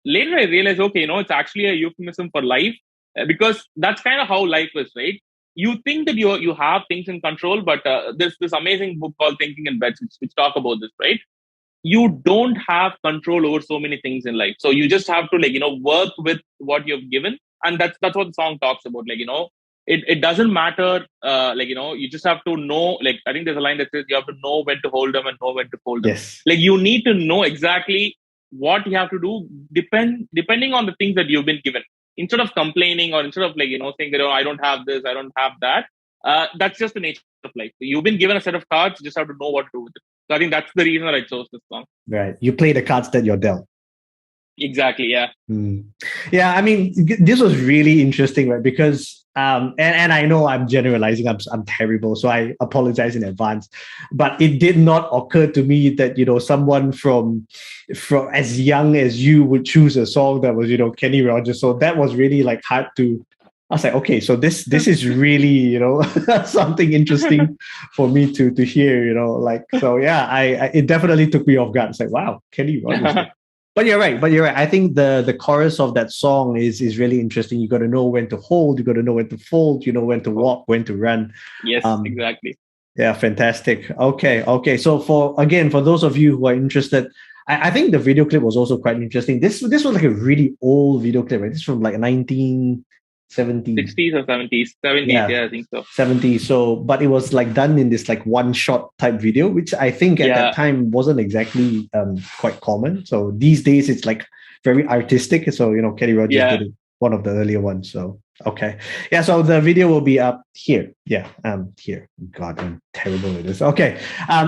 Later I realized, okay, it's actually a euphemism for life, because that's kind of how life is, right? You think that you have things in control, but there's this amazing book called Thinking in Bets, which talk about this, right? You don't have control over so many things in life, so you just have to work with what you've given. And that's what the song talks about. It doesn't matter. You just have to know. Like, I think there's a line that says you have to know when to hold them and know when to fold them. Yes. Like, you need to know exactly what you have to do, depending on the things that you've been given, instead of complaining, or instead of saying that, oh, I don't have this, I don't have that. That's just the nature of life. You've been given a set of cards, you just have to know what to do with it. So I think that's the reason that I chose this song. Right. You play the cards that you're dealt. Exactly. Yeah. Mm. Yeah, I mean, this was really interesting, right? Because and I know I'm generalizing, I'm terrible, so I apologize in advance. But it did not occur to me that someone from as young as you would choose a song that was Kenny Rogers. So that was really like hard to. I was like, okay, so this is really something interesting for me to hear. Like, so yeah, I it definitely took me off guard. It's like, wow, Kenny Rogers. But you're right. But you're right. I think the chorus of that song is really interesting. You got to know when to hold. You got to know when to fold. You know when to walk, when to run. Yes, Um, exactly. yeah, fantastic. Okay. So for those of you who are interested, I think the video clip was also quite interesting. This was like a really old video clip. Right? This is from like 19 70s. 60s or 70s? 70s, yeah, I think so. 70s. So, but it was like done in this like one shot type video, which I think at that time wasn't exactly quite common. So these days it's like very artistic. So, Kenny Rogers did it, one of the earlier ones. So, okay. Yeah. So the video will be up here. Yeah. Here. God, I'm terrible with this. Okay.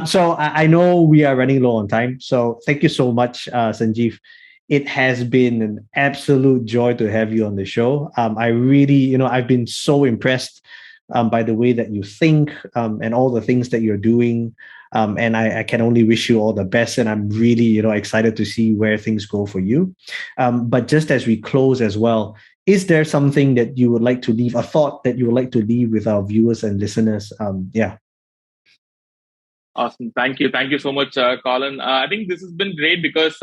So I know we are running low on time. So thank you so much, Sanjeev. It has been an absolute joy to have you on the show. I really, I've been so impressed by the way that you think and all the things that you're doing. And I can only wish you all the best. And I'm really, excited to see where things go for you. But just as we close as well, is there something that you would like to leave, a thought that you would like to leave with our viewers and listeners? Awesome. Thank you. Thank you so much, Colin. I think this has been great because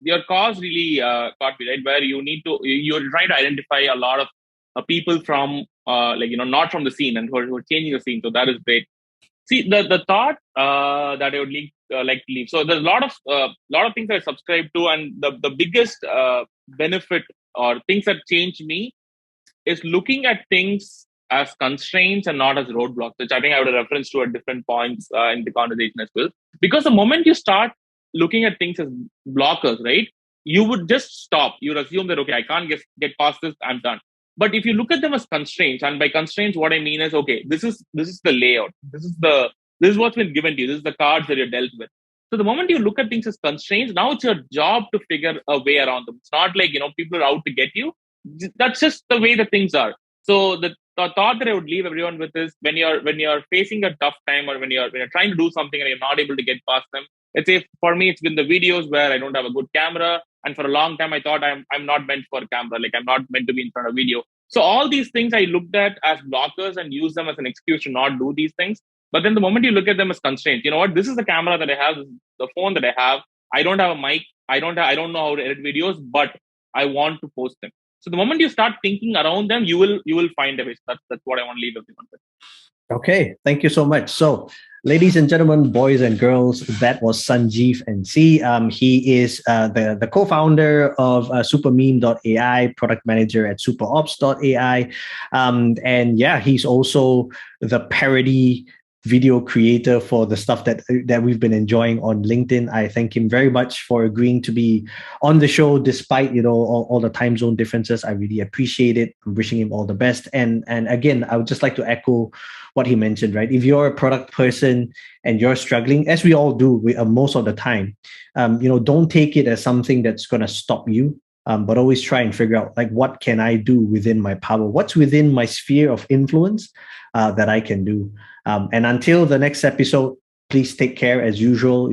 your cause really caught me, right? Where you're trying to identify a lot of people from, not from the scene and who are changing the scene. So that is great. See, the thought that I would like to leave. So there's a lot of things I subscribe to, and the biggest benefit or things that change me is looking at things as constraints and not as roadblocks, which I think I would have referenced to at different points in the conversation as well. Because the moment you start looking at things as blockers, right, you would just stop. You would assume that, okay, I can't get past this, I'm done. But if you look at them as constraints, and by constraints, what I mean is, okay, this is the layout. This is what's been given to you. This is the cards that you're dealt with. So the moment you look at things as constraints, now it's your job to figure a way around them. It's not like, people are out to get you. That's just the way that things are. So the thought that I would leave everyone with is when you're facing a tough time, or when you're trying to do something and you're not able to get past them. Let's say for me, it's been the videos where I don't have a good camera. And for a long time, I thought I'm not meant for a camera. Like, I'm not meant to be in front of video. So all these things I looked at as blockers and used them as an excuse to not do these things. But then the moment you look at them as constraints, you know what? This is the camera that I have, this is the phone that I have. I don't have a mic. I don't know how to edit videos, but I want to post them. So the moment you start thinking around them, you will find a way. That's what I want to leave everyone with. Okay, thank you so much. So, ladies and gentlemen, boys and girls, that was Sanjeev NC. He is the co-founder of Supermeme.ai, product manager at Superops.ai. And yeah, he's also the Parody video creator for the stuff that we've been enjoying on LinkedIn. I thank him very much for agreeing to be on the show despite all the time zone differences. I really appreciate it. I'm wishing him all the best. And again, I would just like to echo what he mentioned, right? If you're a product person and you're struggling, as we all do most of the time, don't take it as something that's going to stop you. But always try and figure out, like, what can I do within my power? What's within my sphere of influence that I can do? And until the next episode, please take care as usual.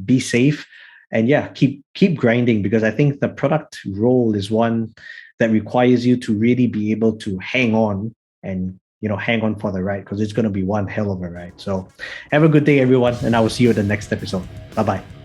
Be safe, and yeah, keep grinding, because I think the product role is one that requires you to really be able to hang on and hang on for the ride, because it's going to be one hell of a ride. So have a good day, everyone, and I will see you in the next episode. Bye-bye.